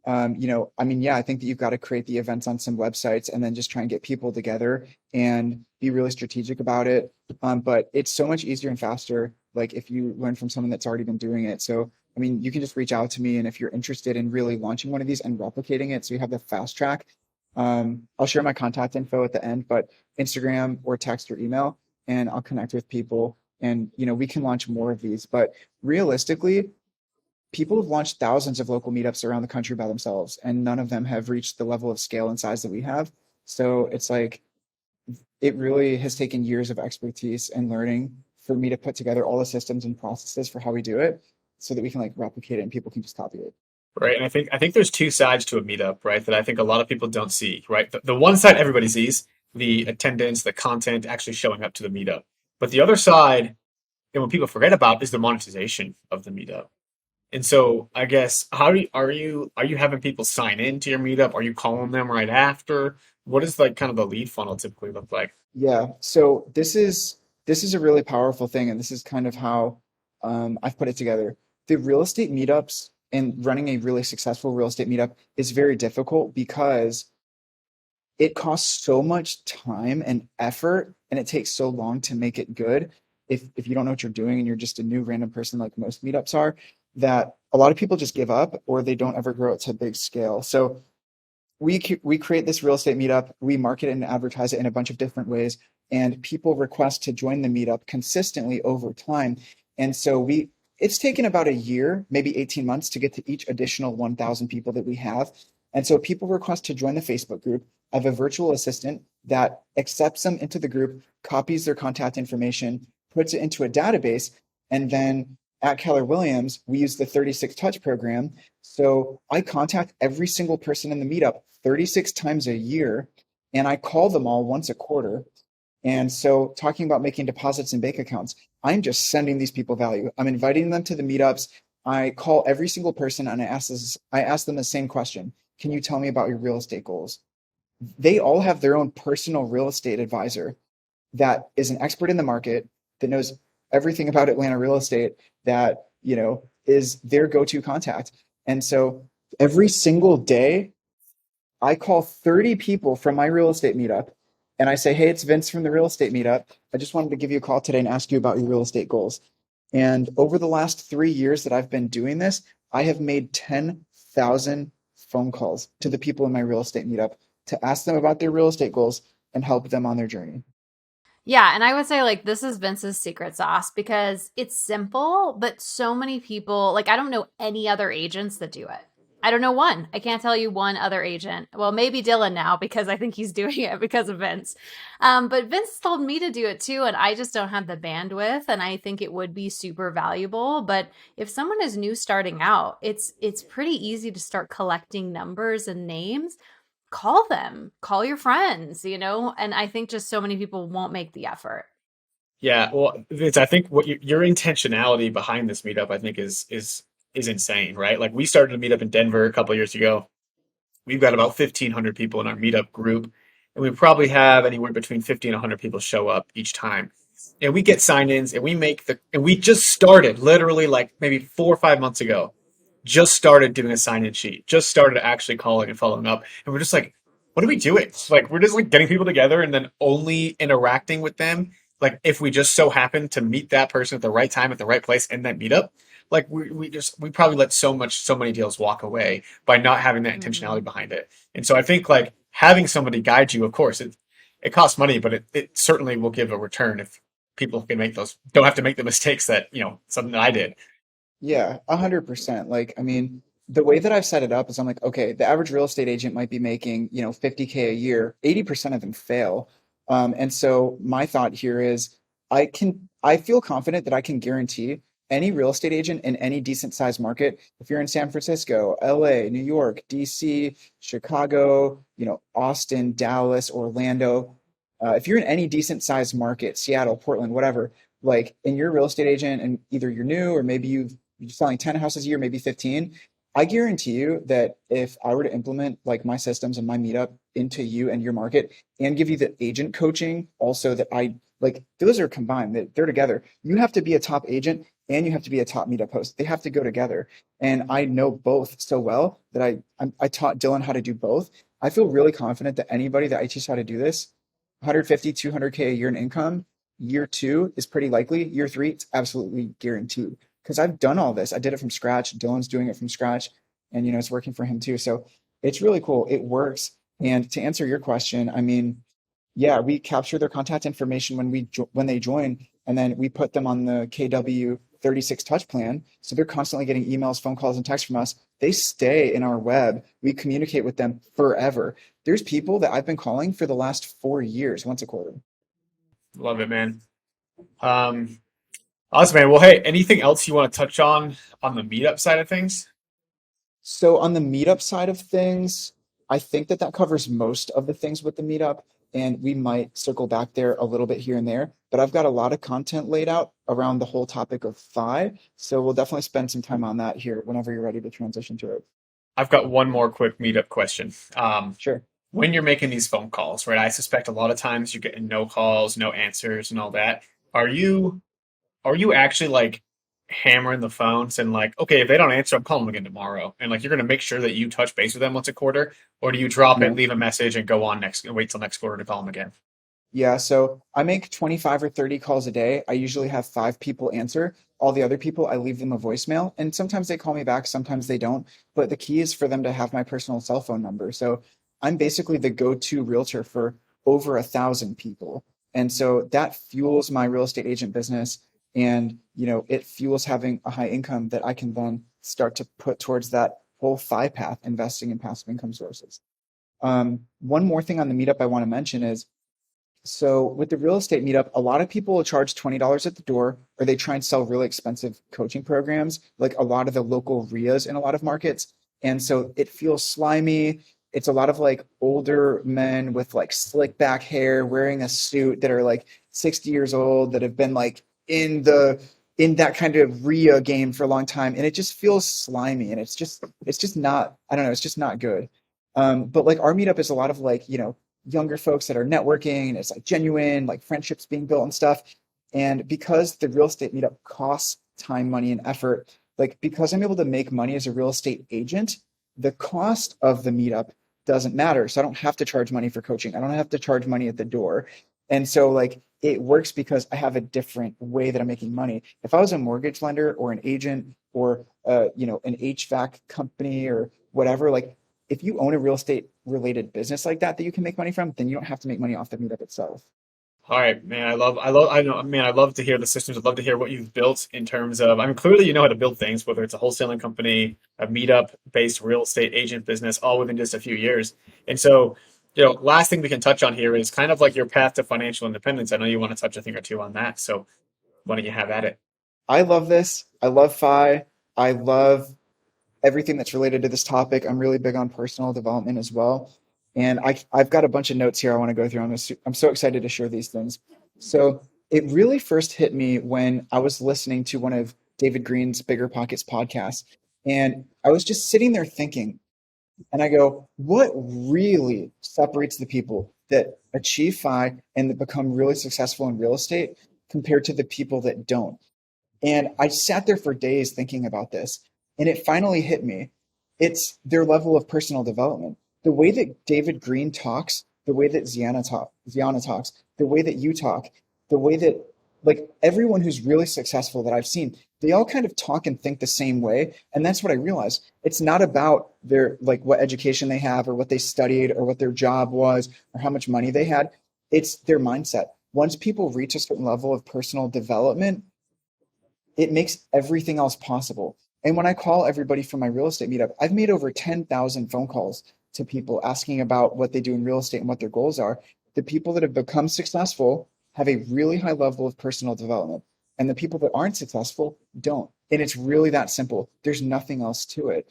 I mean, yeah, I think that you've got to create the events on some websites and then just try and get people together and be really strategic about it. But it's so much easier and faster, like if you learn from someone that's already been doing it. So, I mean, you can just reach out to me, and if you're interested in really launching one of these and replicating it, so you have the fast track, I'll share my contact info at the end, but Instagram or text or email, and I'll connect with people, and we can launch more of these. But realistically, people have launched thousands of local meetups around the country by themselves, and none of them have reached the level of scale and size that we have. So it's like it really has taken years of expertise and learning for me to put together all the systems and processes for how we do it so that we can like replicate it and people can just copy it. Right. And I think there's two sides to a meetup, right? That I think a lot of people don't see, right? The one side everybody sees, the attendance, the content, actually showing up to the meetup. But the other side, and what people forget about is the monetization of the meetup. And so I guess how do you, are you having people sign into your meetup? Are you calling them right after? What does like kind of the lead funnel typically look like? Yeah, so this is a really powerful thing, and this is kind of how I've put it together. The real estate meetups and running a really successful real estate meetup is very difficult because it costs so much time and effort, and it takes so long to make it good. If you don't know what you're doing and you're just a new random person like most meetups are, that a lot of people just give up or they don't ever grow it to big scale. So we create this real estate meetup, we market it and advertise it in a bunch of different ways, and people request to join the meetup consistently over time. And so we it's taken about a year, maybe 18 months to get to each additional 1,000 people that we have. And so people request to join the Facebook group. I have a virtual assistant that accepts them into the group, copies their contact information, puts it into a database, and then at Keller Williams, we use the 36 Touch program. So I contact every single person in the meetup 36 times a year, and I call them all once a quarter. And so, talking about making deposits in bank accounts, I'm just sending these people value. I'm inviting them to the meetups. I call every single person and I ask them the same question. Can you tell me about your real estate goals? They all have their own personal real estate advisor that is an expert in the market, that knows everything about Atlanta real estate, that, is their go-to contact. And so every single day I call 30 people from my real estate meetup and I say, hey, it's Vince from the real estate meetup. I just wanted to give you a call today and ask you about your real estate goals. And over the last 3 years that I've been doing this, I have made 10,000 phone calls to the people in my real estate meetup to ask them about their real estate goals and help them on their journey. Yeah, and I would say like this is Vince's secret sauce because it's simple, but so many people, like I don't know any other agents that do it. I don't know one. I can't tell you one other agent. Well, maybe Dylan now because I think he's doing it because of Vince. But Vince told me to do it too, and I just don't have the bandwidth. And I think it would be super valuable. But if someone is new starting out, it's pretty easy to start collecting numbers and names. Call them, call your friends, and I think just so many people won't make the effort. Yeah, well, Vince, I think what your intentionality behind this meetup, I think, is insane, right? Like we started a meetup in Denver a couple of years ago. We've got about 1,500 people in our meetup group, and we probably have anywhere between 50 and 100 people show up each time. And we get sign-ins, and we just started literally like maybe 4 or 5 months ago, just started doing a sign-in sheet, just started actually calling and following up, and we're just like, what are we doing? Like we're just like getting people together and then only interacting with them. Like if we just so happen to meet that person at the right time at the right place in that meetup, like we probably let so many deals walk away by not having that Mhm. intentionality behind it. And so I think like having somebody guide you, of course, it costs money, but it certainly will give a return if people can make those don't have to make the mistakes that, something that I did. Yeah, 100%. Like, I mean, the way that I've set it up is I'm like, okay, the average real estate agent might be making, 50K a year. 80% of them fail. And so my thought here is I feel confident that I can guarantee any real estate agent in any decent sized market, if you're in San Francisco, LA, New York, DC, Chicago, Austin, Dallas, Orlando, if you're in any decent sized market, Seattle, Portland, whatever, like, and you're a real estate agent and either you're new or maybe you're selling 10 houses a year, maybe 15. I guarantee you that if I were to implement like my systems and my meetup into you and your market and give you the agent coaching also that I like, those are combined, that they're together. You have to be a top agent and you have to be a top meetup host. They have to go together. And I know both so well that I taught Dylan how to do both. I feel really confident that anybody that I teach how to do this, 150, 200K a year in income, year two is pretty likely. Year three, it's absolutely guaranteed because I've done all this. I did it from scratch. Dylan's doing it from scratch, and it's working for him too. So it's really cool. It works. And to answer your question, I mean, yeah, we capture their contact information when they join, and then we put them on the KW 36 touch plan. So they're constantly getting emails, phone calls, and texts from us. They stay in our web. We communicate with them forever. There's people that I've been calling for the last 4 years, once a quarter. Love it, man. Um, Awesome, man. Well, hey, anything else you want to touch on the meetup side of things? So on the meetup side of things, I think that covers most of the things with the meetup. and we might circle back there a little bit here and there. But I've got a lot of content laid out around the whole topic of FI, so we'll definitely spend some time on that here whenever you're ready to transition to it. I've got one more quick meetup question. Sure. When you're making these phone calls, right? I suspect a lot of times you're getting no calls, no answers, and all that. Are you actually like hammering the phones and like, okay, if they don't answer, I'm calling them again tomorrow, and like you're gonna make sure that you touch base with them once a quarter, or do you drop it, No. leave a message, and go on next, and wait till next quarter to call them again? Yeah, so I make 25 or 30 calls a day. I usually have 5 people answer. All the other people, I leave them a voicemail, and sometimes they call me back, sometimes they don't. But the key is for them to have my personal cell phone number. So I'm basically the go-to realtor for over 1,000 people. And so that fuels my real estate agent business. And, it fuels having a high income that I can then start to put towards that whole FI path, investing in passive income sources. One more thing on the meetup I want to mention is, so with the real estate meetup, a lot of people will charge $20 at the door, or they try and sell really expensive coaching programs, like a lot of the local RIAs in a lot of markets. And so it feels slimy. It's a lot of like older men with like slick back hair wearing a suit that are like 60 years old that have been like in that kind of RIA game for a long time. And it just feels slimy, and it's just not, I don't know, it's just not good. But like our meetup is a lot of like, younger folks that are networking, and it's like genuine, like friendships being built and stuff. And because the real estate meetup costs time, money, and effort, like because I'm able to make money as a real estate agent, the cost of the meetup doesn't matter. So I don't have to charge money for coaching. I don't have to charge money at the door. And so like it works because I have a different way that I'm making money. If I was a mortgage lender or an agent or an HVAC company or whatever, like if you own a real estate related business like that you can make money from, then you don't have to make money off the meetup itself. All right, man. I know, man. I love to hear the systems. I'd love to hear what you've built in terms of. I mean, clearly you know how to build things, whether it's a wholesaling company, a meetup-based real estate agent business, all within just a few years. And so, last thing we can touch on here is kind of like your path to financial independence. I know you want to touch a thing or two on that. So, why don't you have at it? I love this. I love FI. I love everything that's related to this topic. I'm really big on personal development as well. And I've got a bunch of notes here I want to go through. I'm so excited to share these things. So it really first hit me when I was listening to one of David Green's BiggerPockets podcasts. And I was just sitting there thinking, and I go, what really separates the people that achieve FI and that become really successful in real estate compared to the people that don't? And I sat there for days thinking about this, and it finally hit me. It's their level of personal development. The way that David Green talks, the way that Ziana talks, the way that you talk, the way that like everyone who's really successful that I've seen, they all kind of talk and think the same way. And that's what I realized. It's not about their like what education they have or what they studied or what their job was or how much money they had. It's their mindset. Once people reach a certain level of personal development, it makes everything else possible. And when I call everybody from my real estate meetup, I've made over 10,000 phone calls to people asking about what they do in real estate and what their goals are. The people that have become successful have a really high level of personal development, and the people that aren't successful don't. And it's really that simple. There's nothing else to it.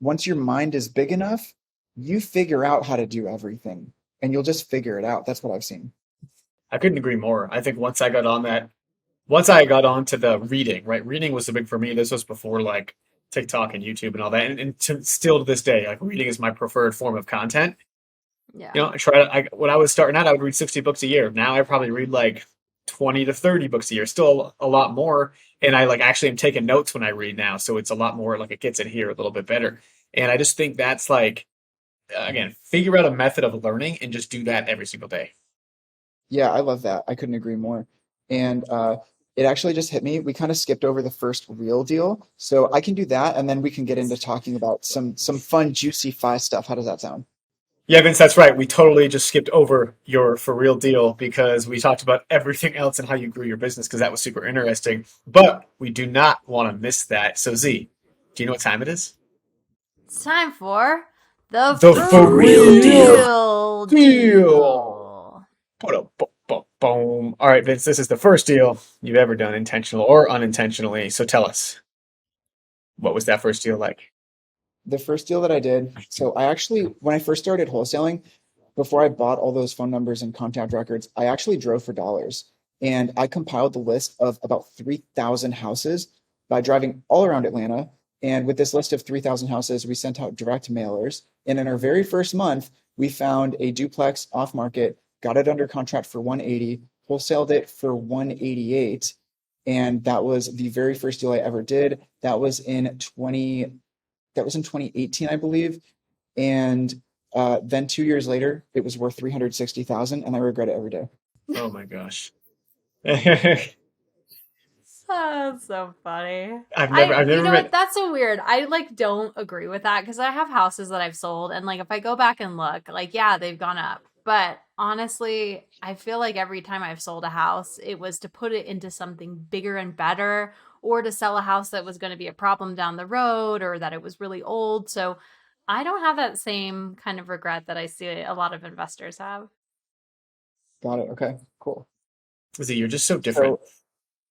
Once your mind is big enough, you figure out how to do everything, and you'll just figure it out. That's what I've seen. I couldn't agree more. I think once I got onto the reading, right? Reading was the big for me. This was before like TikTok and YouTube and all that. And still to this day, like reading is my preferred form of content. Yeah. When I was starting out, I would read 60 books a year. Now I probably read like 20 to 30 books a year, still a lot more. And I like actually am taking notes when I read now. So it's a lot more like it gets in here a little bit better. And I just think that's like, again, figure out a method of learning and just do that every single day. Yeah, I love that. I couldn't agree more. And it actually just hit me. We kind of skipped over the first real deal. So I can do that, and then we can get into talking about some fun, juicy FI stuff. How does that sound? Yeah, Vince, that's right. We totally just skipped over your for real deal because we talked about everything else and how you grew your business because that was super interesting. But we do not want to miss that. So Z, do you know what time it is? It's time for the The for for real real deal. Boom. All right, Vince, this is the first deal you've ever done, intentional or unintentionally. So tell us, what was that first deal like? The first deal that I did, so I actually, when I first started wholesaling, before I bought all those phone numbers and contact records, I actually drove for dollars. And I compiled the list of about 3,000 houses by driving all around Atlanta. And with this list of 3,000 houses, we sent out direct mailers. And in our very first month, we found a duplex off market, got it under contract for 180, wholesaled it for 188. And that was the very first deal I ever did. That was in 2018, I believe. And then 2 years later, it was worth 360,000, and I regret it every day. Oh my gosh. That's so funny. I've You never know what? met. That's so weird. I like don't agree with that because I have houses that I've sold, and like if I go back and look, like yeah, they've gone up. But honestly, I feel like every time I've sold a house, it was to put it into something bigger and better, or to sell a house that was going to be a problem down the road, or that it was really old. So I don't have that same kind of regret that I see a lot of investors have. Got it. Okay, cool. Z, you're just so different.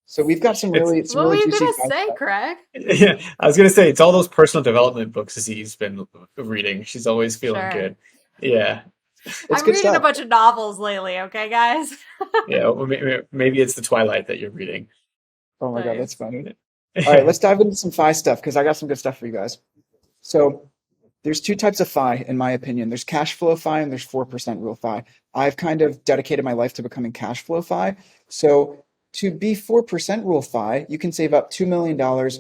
So we've got It's some What were really you juicy gonna facts. say, Craig? yeah, I was gonna say it's all those personal development books Z's been reading. She's always feeling Sure. good. Yeah, It's I'm good reading a stuff. bunch of novels lately, okay, guys? yeah. Or maybe it's the Twilight that you're reading. Oh my God, that's Nice. funny. All right, let's dive into some FI stuff because I got some good stuff for you guys. So there's two types of FI, in my opinion. There's cash flow FI and there's 4% rule FI. I've kind of dedicated my life to becoming cash flow FI. So to be 4% rule FI, you can save up $2 million,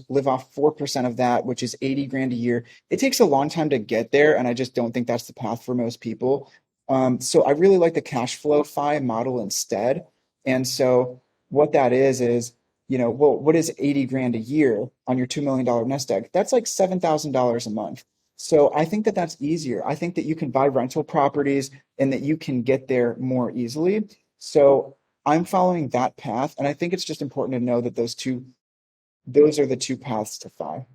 live off 4% of that, which is 80 grand a year. It takes a long time to get there, and I just don't think that's the path for most people. So I really like the cash flow FI model instead. And so what that is, well, what is 80 grand a year on your $2 million nest egg? That's like $7,000 a month. So I think that that's easier. I think that you can buy rental properties and that you can get there more easily. So I'm following that path, and I think it's just important to know that those are the two paths to FI.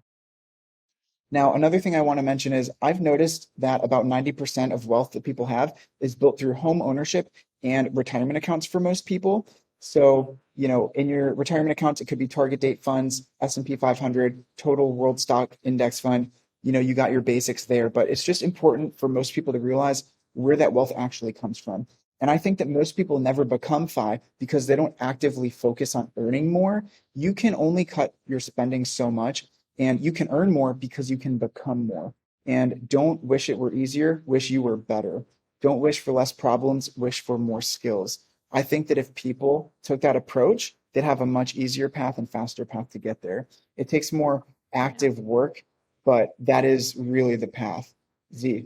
Now, another thing I want to mention is I've noticed that about 90% of wealth that people have is built through home ownership and retirement accounts for most people. So, in your retirement accounts, it could be target date funds, S&P 500, total world stock index fund. You got your basics there, but it's just important for most people to realize where that wealth actually comes from. And I think that most people never become FI because they don't actively focus on earning more. You can only cut your spending so much, and you can earn more because you can become more. And don't wish it were easier, wish you were better. Don't wish for less problems, wish for more skills. I think that if people took that approach, they'd have a much easier path and faster path to get there. It takes more active work, but that is really the path. Z.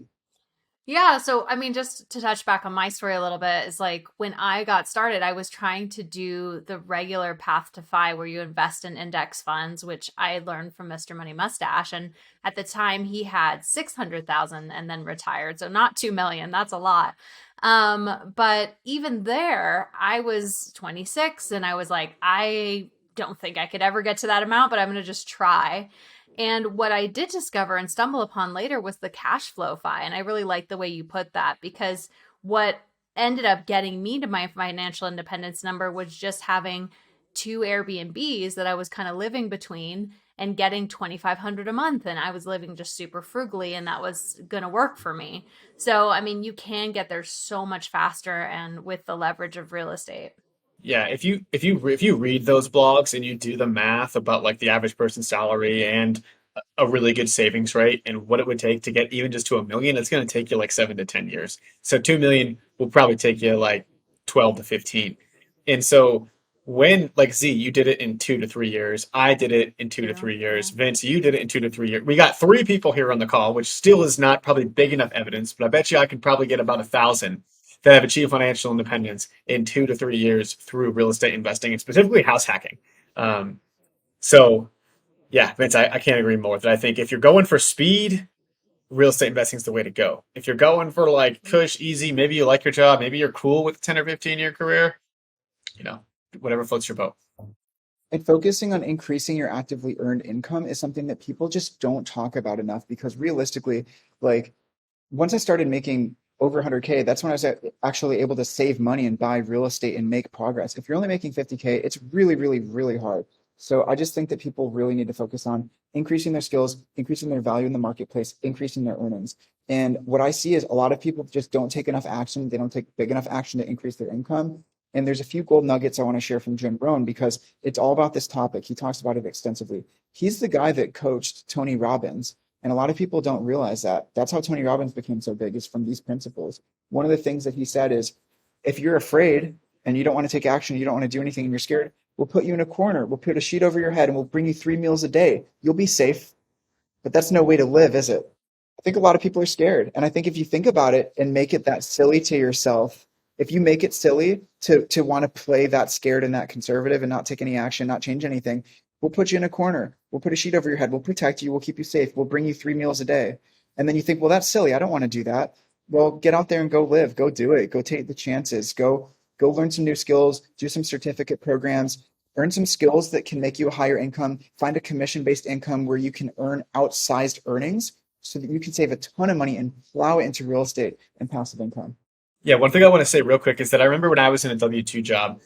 Yeah, so I mean, just to touch back on my story a little bit, is like when I got started, I was trying to do the regular path to FI where you invest in index funds, which I learned from Mr. Money Mustache. And at the time, he had 600,000 and then retired, so not 2 million. That's a lot. But even there, I was 26, and I was like, I don't think I could ever get to that amount, but I'm going to just try. And what I did discover and stumble upon later was the cash flow FI. And I really like the way you put that, because what ended up getting me to my financial independence number was just having two Airbnbs that I was kind of living between and getting 2,500 a month. And I was living just super frugally, and that was going to work for me. So, I mean, you can get there so much faster and with the leverage of real estate. Yeah, if you read those blogs and you do the math about like the average person's salary and a really good savings rate and what it would take to get even just to 1 million, it's going to take you like 7 to 10 years. So 2 million will probably take you like 12 to 15. And so when like Z, you did it in 2 to 3 years, I did it in two to Yeah. three years. Vince, you did it in 2 to 3 years. We got three people here on the call, which still is not probably big enough evidence, but I bet you I could probably get about 1,000 that have achieved financial independence in 2 to 3 years through real estate investing and specifically house hacking. Um, so yeah, Vince, I can't agree more that I think if you're going for speed, real estate investing is the way to go. If you're going for like cush, easy, maybe you like your job, maybe you're cool with a 10 or 15 year career, you know, whatever floats your boat. And focusing on increasing your actively earned income is something that people just don't talk about enough because realistically, like once I started making over 100K, that's when I was actually able to save money and buy real estate and make progress. If you're only making 50K, it's really, really, really hard. So I just think that people really need to focus on increasing their skills, increasing their value in the marketplace, increasing their earnings. And what I see is a lot of people just don't take enough action. They don't take big enough action to increase their income. And there's a few gold nuggets I want to share from Jim Rohn because it's all about this topic. He talks about it extensively. He's the guy that coached Tony Robbins. And a lot of people don't realize that. That's how Tony Robbins became so big, is from these principles. One of the things that he said is, if you're afraid and you don't want to take action, you don't want to do anything, and you're scared, we'll put you in a corner. We'll put a sheet over your head and we'll bring you 3 meals a day. You'll be safe, but that's no way to live, is it? I think a lot of people are scared. And I think if you think about it and make it that silly to yourself, if you make it silly to want to play that scared and that conservative and not take any action, not change anything, we'll put you in a corner. We'll put a sheet over your head. We'll protect you. We'll keep you safe. We'll bring you 3 meals a day. And then you think, well, that's silly. I don't want to do that. Well, get out there and go live. Go do it. Go take the chances. Go learn some new skills. Do some certificate programs. Earn some skills that can make you a higher income. Find a commission-based income where you can earn outsized earnings so that you can save a ton of money and plow it into real estate and passive income. Yeah, one thing I want to say real quick is that I remember when I was in a W-2 job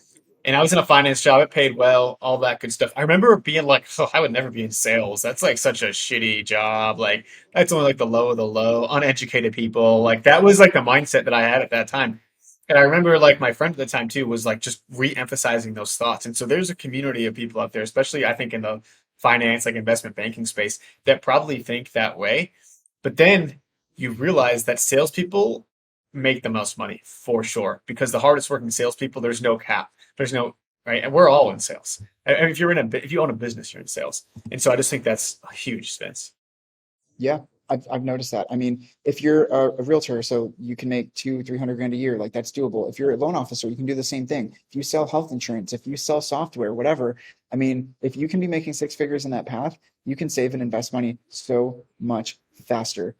and I was in a finance job, it paid well, all that good stuff. I remember being like, oh, I would never be in sales. That's like such a shitty job. Like, that's only like the low of the low, uneducated people. Like, that was like the mindset that I had at that time. And I remember like my friend at the time too was like just re-emphasizing those thoughts. And so there's a community of people out there, especially I think in the finance, like investment banking space, that probably think that way. But then you realize that salespeople make the most money for sure because the hardest working salespeople, there's no cap, there's no right, and we're all in sales. I mean, if you own a business, you're in sales, and so I just think that's a huge expense. Yeah, I've noticed that. I mean, if you're a realtor, so you can make 200-300 grand a year, like that's doable. If you're a loan officer, you can do the same thing. If you sell health insurance, if you sell software, whatever. I mean, if you can be making 6 figures in that path, you can save and invest money so much faster.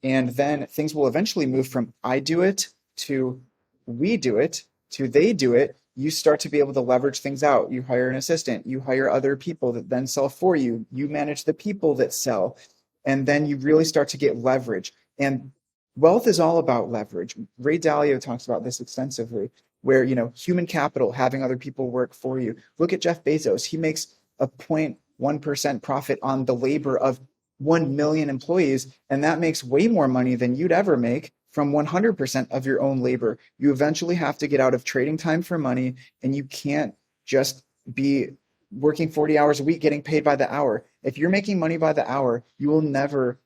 And then things will eventually move from I do it to we do it to they do it. You start to be able to leverage things out. You hire an assistant, you hire other people that then sell for you. You manage the people that sell. And then you really start to get leverage. And wealth is all about leverage. Ray Dalio talks about this extensively, where, human capital, having other people work for you. Look at Jeff Bezos. He makes a 0.1% profit on the labor of 1 million employees, and that makes way more money than you'd ever make from 100% of your own labor. You eventually have to get out of trading time for money, and you can't just be working 40 hours a week getting paid by the hour. If you're making money by the hour, you'll never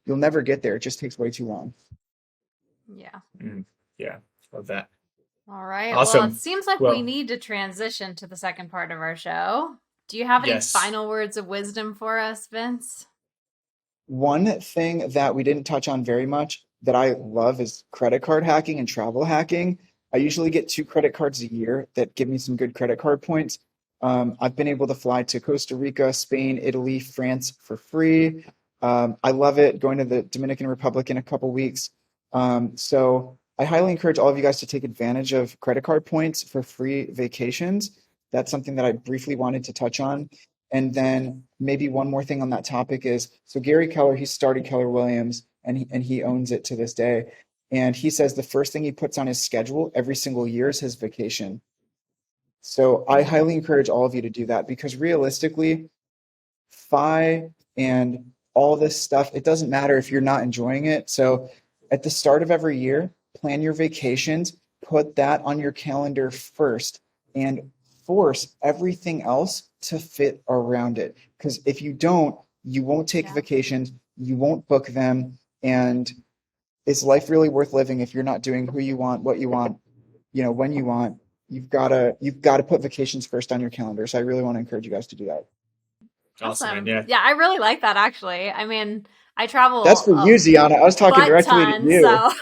get there. It just takes way too long. Yeah. Yeah, love that. All right. Well, it Awesome. seems like Well, we need to transition to the second part of our show. Do you have any yes. final words of wisdom for us, Vince? One thing that we didn't touch on very much that I love is credit card hacking and travel hacking. I usually get 2 credit cards a year that give me some good credit card points. I've been able to fly to Costa Rica, Spain, Italy, France for free. I love it, going to the Dominican Republic in a couple weeks. So I highly encourage all of you guys to take advantage of credit card points for free vacations. That's something that I briefly wanted to touch on. And then maybe one more thing on that topic is, so Gary Keller, he started Keller Williams and he owns it to this day. And he says the first thing he puts on his schedule every single year is his vacation. So I highly encourage all of you to do that because realistically, FI and all this stuff, it doesn't matter if you're not enjoying it. So at the start of every year, plan your vacations, put that on your calendar first, and force everything else to fit around it. Because if you don't, you won't take vacations, you won't book them, and is life really worth living if you're not doing who you want, what you want, when you want? You've got to put vacations first on your calendar. So I really want to encourage you guys to do that. Awesome, man. Yeah, I really like that actually. I mean, I travel That's for you, Ziana. I was talking directly to you. So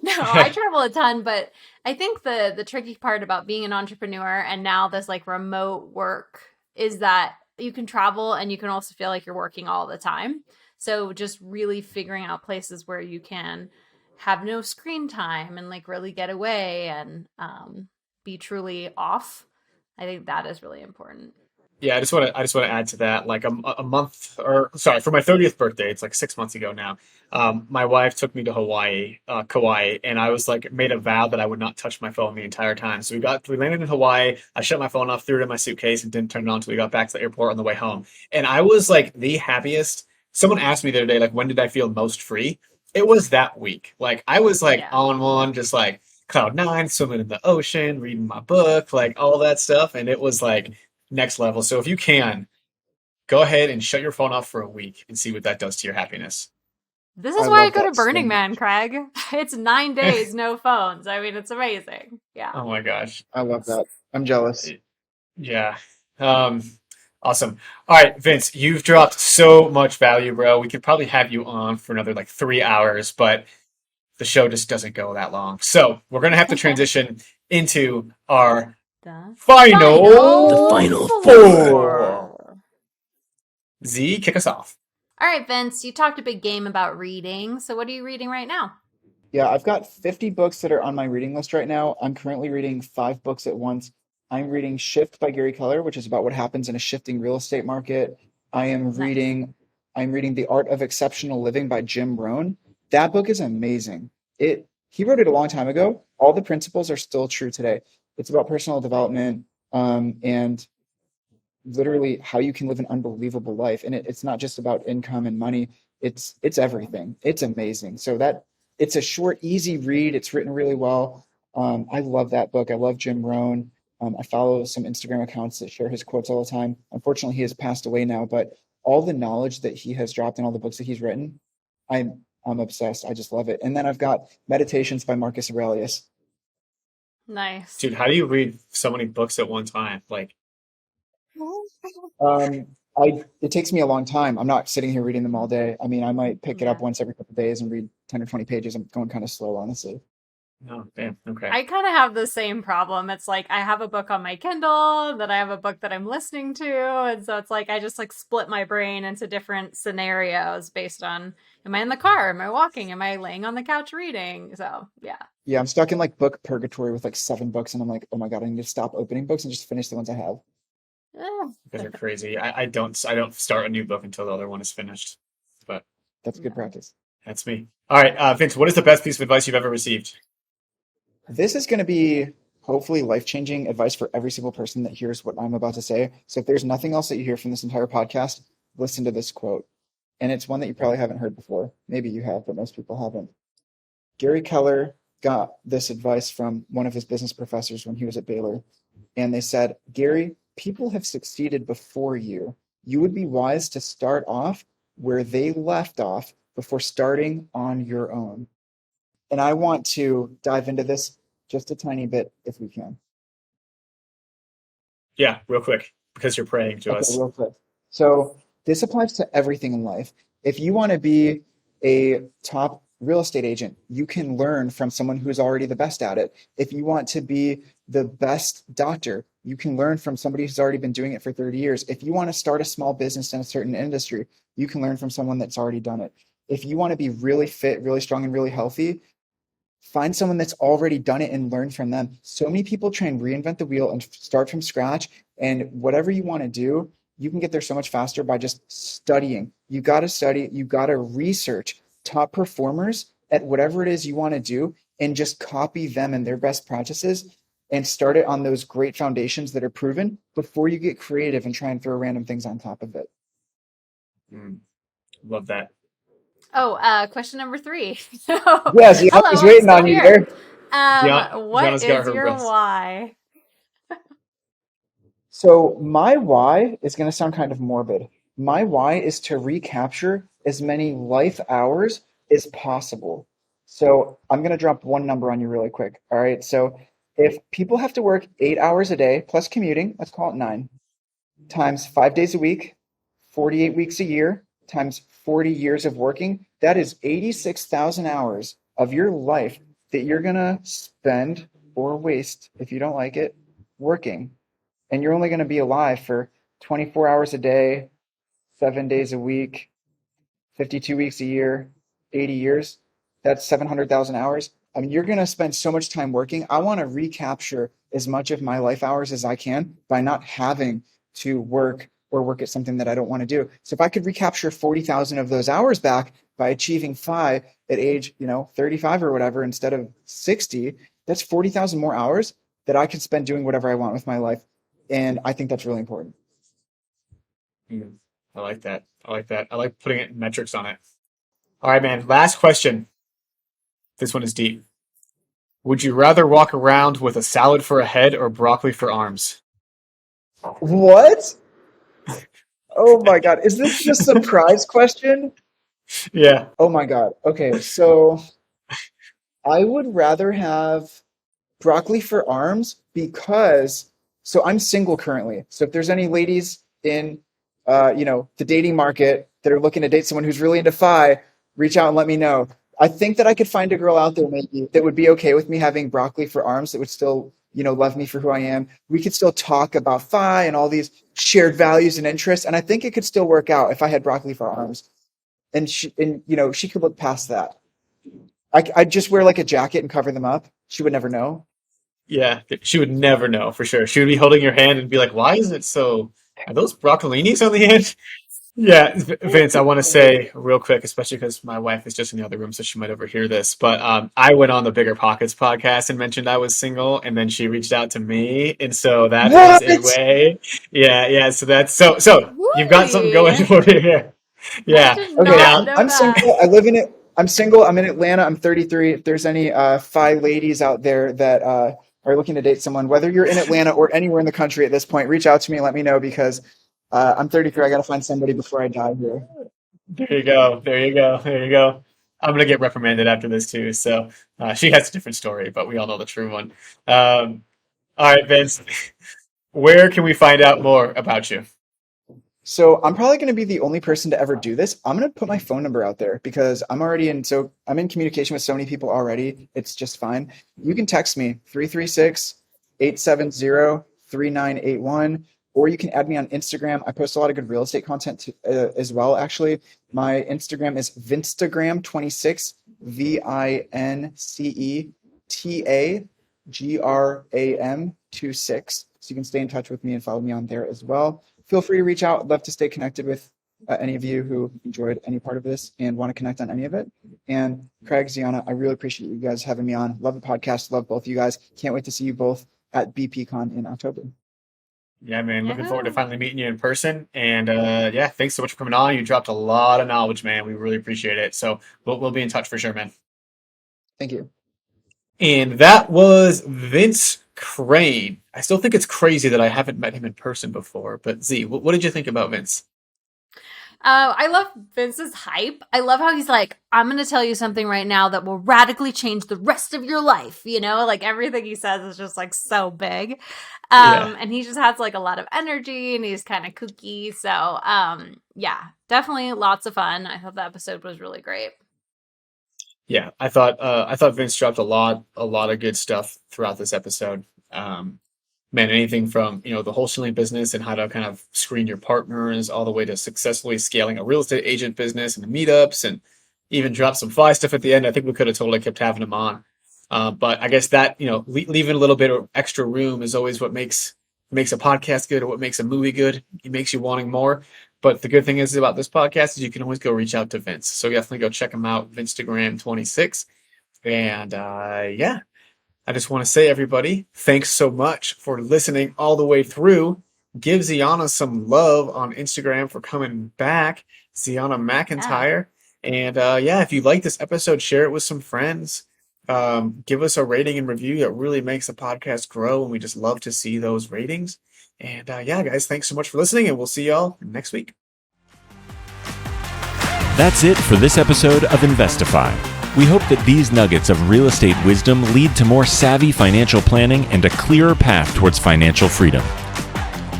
no, I travel a ton, but I think the tricky part about being an entrepreneur and now this like remote work is that you can travel and you can also feel like you're working all the time. So just really figuring out places where you can have no screen time and like really get away and be truly off. I think that is really important. Yeah, I just want to add to that. Like a month, or sorry, for my 30th birthday, it's like 6 months ago now. My wife took me to Hawaii, Kauai, and I was like made a vow that I would not touch my phone the entire time. So we landed in Hawaii. I shut my phone off, threw it in my suitcase, and didn't turn it on until we got back to the airport on the way home. And I was like the happiest. Someone asked me the other day, like, when did I feel most free? It was that week. Like I was like Yeah. on one, just like cloud nine, swimming in the ocean, reading my book, like all that stuff, and it was like next level. So if you can, go ahead and shut your phone off for a week and see what that does to your happiness. This I is why I love go to that so Burning Man, much. Craig. It's 9 days, no phones. I mean, it's amazing. Yeah. Oh my gosh. I love that. I'm jealous. Yeah. Um, awesome. All right, Vince, you've dropped so much value, bro. We could probably have you on for another like 3 hours, but the show just doesn't go that long. So we're gonna have to transition into our The The final final final four. four. four. Z, kick us off. All right, Vince, you talked a big game about reading. So what are you reading right now? Yeah, I've got 50 books that are on my reading list right now. I'm currently reading 5 books at once. I'm reading Shift by Gary Keller, which is about what happens in a shifting real estate market. I am Nice. reading I'm reading The Art of Exceptional Living by Jim Rohn. That book is amazing. He wrote it a long time ago. All the principles are still true today. It's about personal development, and literally how you can live an unbelievable life. And it's not just about income and money. It's everything. It's amazing. So that it's a short, easy read. It's written really well. I love that book. I love Jim Rohn. I follow some Instagram accounts that share his quotes all the time. Unfortunately, he has passed away now, but all the knowledge that he has dropped in all the books that he's written, I'm obsessed. I just love it. And then I've got Meditations by Marcus Aurelius. Nice. Dude, how do you read so many books at one time? Like, Um, it takes me a long time. I'm not sitting here reading them all day. I mean, I might pick it up Yeah. once every couple of days and read 10 or 20 pages. I'm going kind of slow, honestly. oh, damn, okay. I kind of have the same problem. It's like I have a book on my Kindle, then I have a book that I'm listening to, and so it's like I just like split my brain into different scenarios based on, am I in the car? Am I walking? Am I laying on the couch reading? So, yeah. Yeah, I'm stuck in like book purgatory with like 7 books, and I'm like, oh my God, I need to stop opening books and just finish the ones I have. Eh. You guys are crazy. I don't start a new book until the other one is finished. But That's good Yeah. practice. that's me. All right, Vince, what is the best piece of advice you've ever received? This is going to be hopefully life-changing advice for every single person that hears what I'm about to say. So if there's nothing else that you hear from this entire podcast, listen to this quote. And it's one that you probably haven't heard before. Maybe you have, but most people haven't. Gary Keller got this advice from one of his business professors when he was at Baylor. And they said, Gary, people have succeeded before you. You would be wise to start off where they left off before starting on your own. And I want to dive into this just a tiny bit if we can. Yeah, real quick, because you're praying to Okay, us. real quick. So this applies to everything in life. If you want to be a top real estate agent, you can learn from someone who's already the best at it. If you want to be the best doctor, you can learn from somebody who's already been doing it for 30 years. If you want to start a small business in a certain industry, you can learn from someone that's already done it. If you want to be really fit, really strong, and really healthy, find someone that's already done it and learn from them. So many people try and reinvent the wheel and start from scratch. And whatever you want to do, you can get there so much faster by just studying. You got to study, you got to research top performers at whatever it is you want to do and just copy them and their best practices and start it on those great foundations that are proven before you get creative and try and throw random things on top of it. Mm, love that. Oh, question number 3. So, Yes, yeah, I hello, was I'm waiting still on you here. there. What Gianna's got is her your best. why? So my why is going to sound kind of morbid. My why is to recapture as many life hours as possible. So I'm going to drop one number on you really quick. All right. So if people have to work 8 hours a day plus commuting, let's call it 9, times 5 days a week, 48 weeks a year, times 40 years of working, that is 86,000 hours of your life that you're going to spend or waste, if you don't like it, working. And you're only going to be alive for 24 hours a day, 7 days a week, 52 weeks a year, 80 years. That's 700,000 hours. I mean, you're going to spend so much time working. I want to recapture as much of my life hours as I can by not having to work or work at something that I don't want to do. So if I could recapture 40,000 of those hours back by achieving FI at age, 35 or whatever, instead of 60, that's 40,000 more hours that I could spend doing whatever I want with my life. And I think that's really important. I like that. I like putting it in metrics on it. All right, man. Last question. This one is deep. Would you rather walk around with a salad for a head or broccoli for arms? What? Oh my God. Is this the surprise question? Yeah. Oh my God. Okay. So I would rather have broccoli for arms because, so I'm single currently. So if there's any ladies in, the dating market that are looking to date someone who's really into FI, reach out and let me know. I think that I could find a girl out there maybe that would be okay with me having broccoli for arms, that would still, love me for who I am. We could still talk about FI and all these shared values and interests. And I think it could still work out if I had broccoli for arms. And she could look past that. I'd just wear like a jacket and cover them up. She would never know. Yeah, she would never know for sure. She would be holding your hand and be like, why is it so, are those broccolinis on the end? Yeah, Vince, I want to say real quick, especially because my wife is just in the other room, so she might overhear this. But I went on the BiggerPockets podcast and mentioned I was single, and then she reached out to me, and so that is a way. Yeah. So that's so. You've got something going for you here. Yeah. I did Okay, not know I'm that. single. I live in it. I'm single. I'm in Atlanta. I'm 33. If there's any FI ladies out there that are looking to date someone, whether you're in Atlanta or anywhere in the country at this point, reach out to me and let me know because I'm 33. I got to find somebody before I die here. There you go. I'm gonna get reprimanded after this too. So she has a different story, but we all know the true one. All right, Vince, where can we find out more about you? So I'm probably going to be the only person to ever do this. I'm going to put my phone number out there because I'm in communication with so many people already. It's just fine. You can text me 336-870-3981, or you can add me on Instagram. I post a lot of good real estate content as well. Actually, my Instagram is Vinstagram26, VINCETAGRAM26. So you can stay in touch with me and follow me on there as well. Feel free to reach out. I'd love to stay connected with any of you who enjoyed any part of this and want to connect on any of it. And Craig, Ziana, I really appreciate you guys having me on. Love the podcast. Love both of you guys. Can't wait to see you both at BPCon in October. Yeah, man. Looking forward to finally meeting you in person. And thanks so much for coming on. You dropped a lot of knowledge, man. We really appreciate it. So we'll be in touch for sure, man. Thank you. And that was Vince Crane. I still think it's crazy that I haven't met him in person before. But Z, what did you think about Vince? I love Vince's hype. I love how he's like, I'm going to tell you something right now that will radically change the rest of your life. Like everything he says is just like so big. And he just has like a lot of energy and he's kind of kooky. So, definitely lots of fun. I thought the episode was really great. Yeah, I thought Vince dropped a lot of good stuff throughout this episode. Man, anything from, the wholesaling business and how to kind of screen your partners all the way to successfully scaling a real estate agent business and the meetups and even drop some FI stuff at the end. I think we could have totally kept having him on. But I guess that, leaving a little bit of extra room is always what makes a podcast good or what makes a movie good. It makes you wanting more. But the good thing is about this podcast is you can always go reach out to Vince. So definitely go check him out, Vinstagram26. And I just want to say, everybody, thanks so much for listening all the way through. Give Ziana some love on Instagram for coming back, Ziana McIntyre. And if you like this episode, share it with some friends. Give us a rating and review. That really makes the podcast grow, and we just love to see those ratings. And guys, thanks so much for listening, and we'll see y'all next week. That's it for this episode of Investify. We hope that these nuggets of real estate wisdom lead to more savvy financial planning and a clearer path towards financial freedom.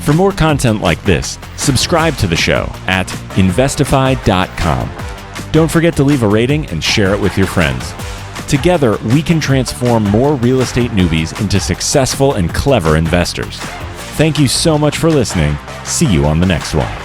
For more content like this, subscribe to the show at investify.com. Don't forget to leave a rating and share it with your friends. Together, we can transform more real estate newbies into successful and clever investors. Thank you so much for listening. See you on the next one.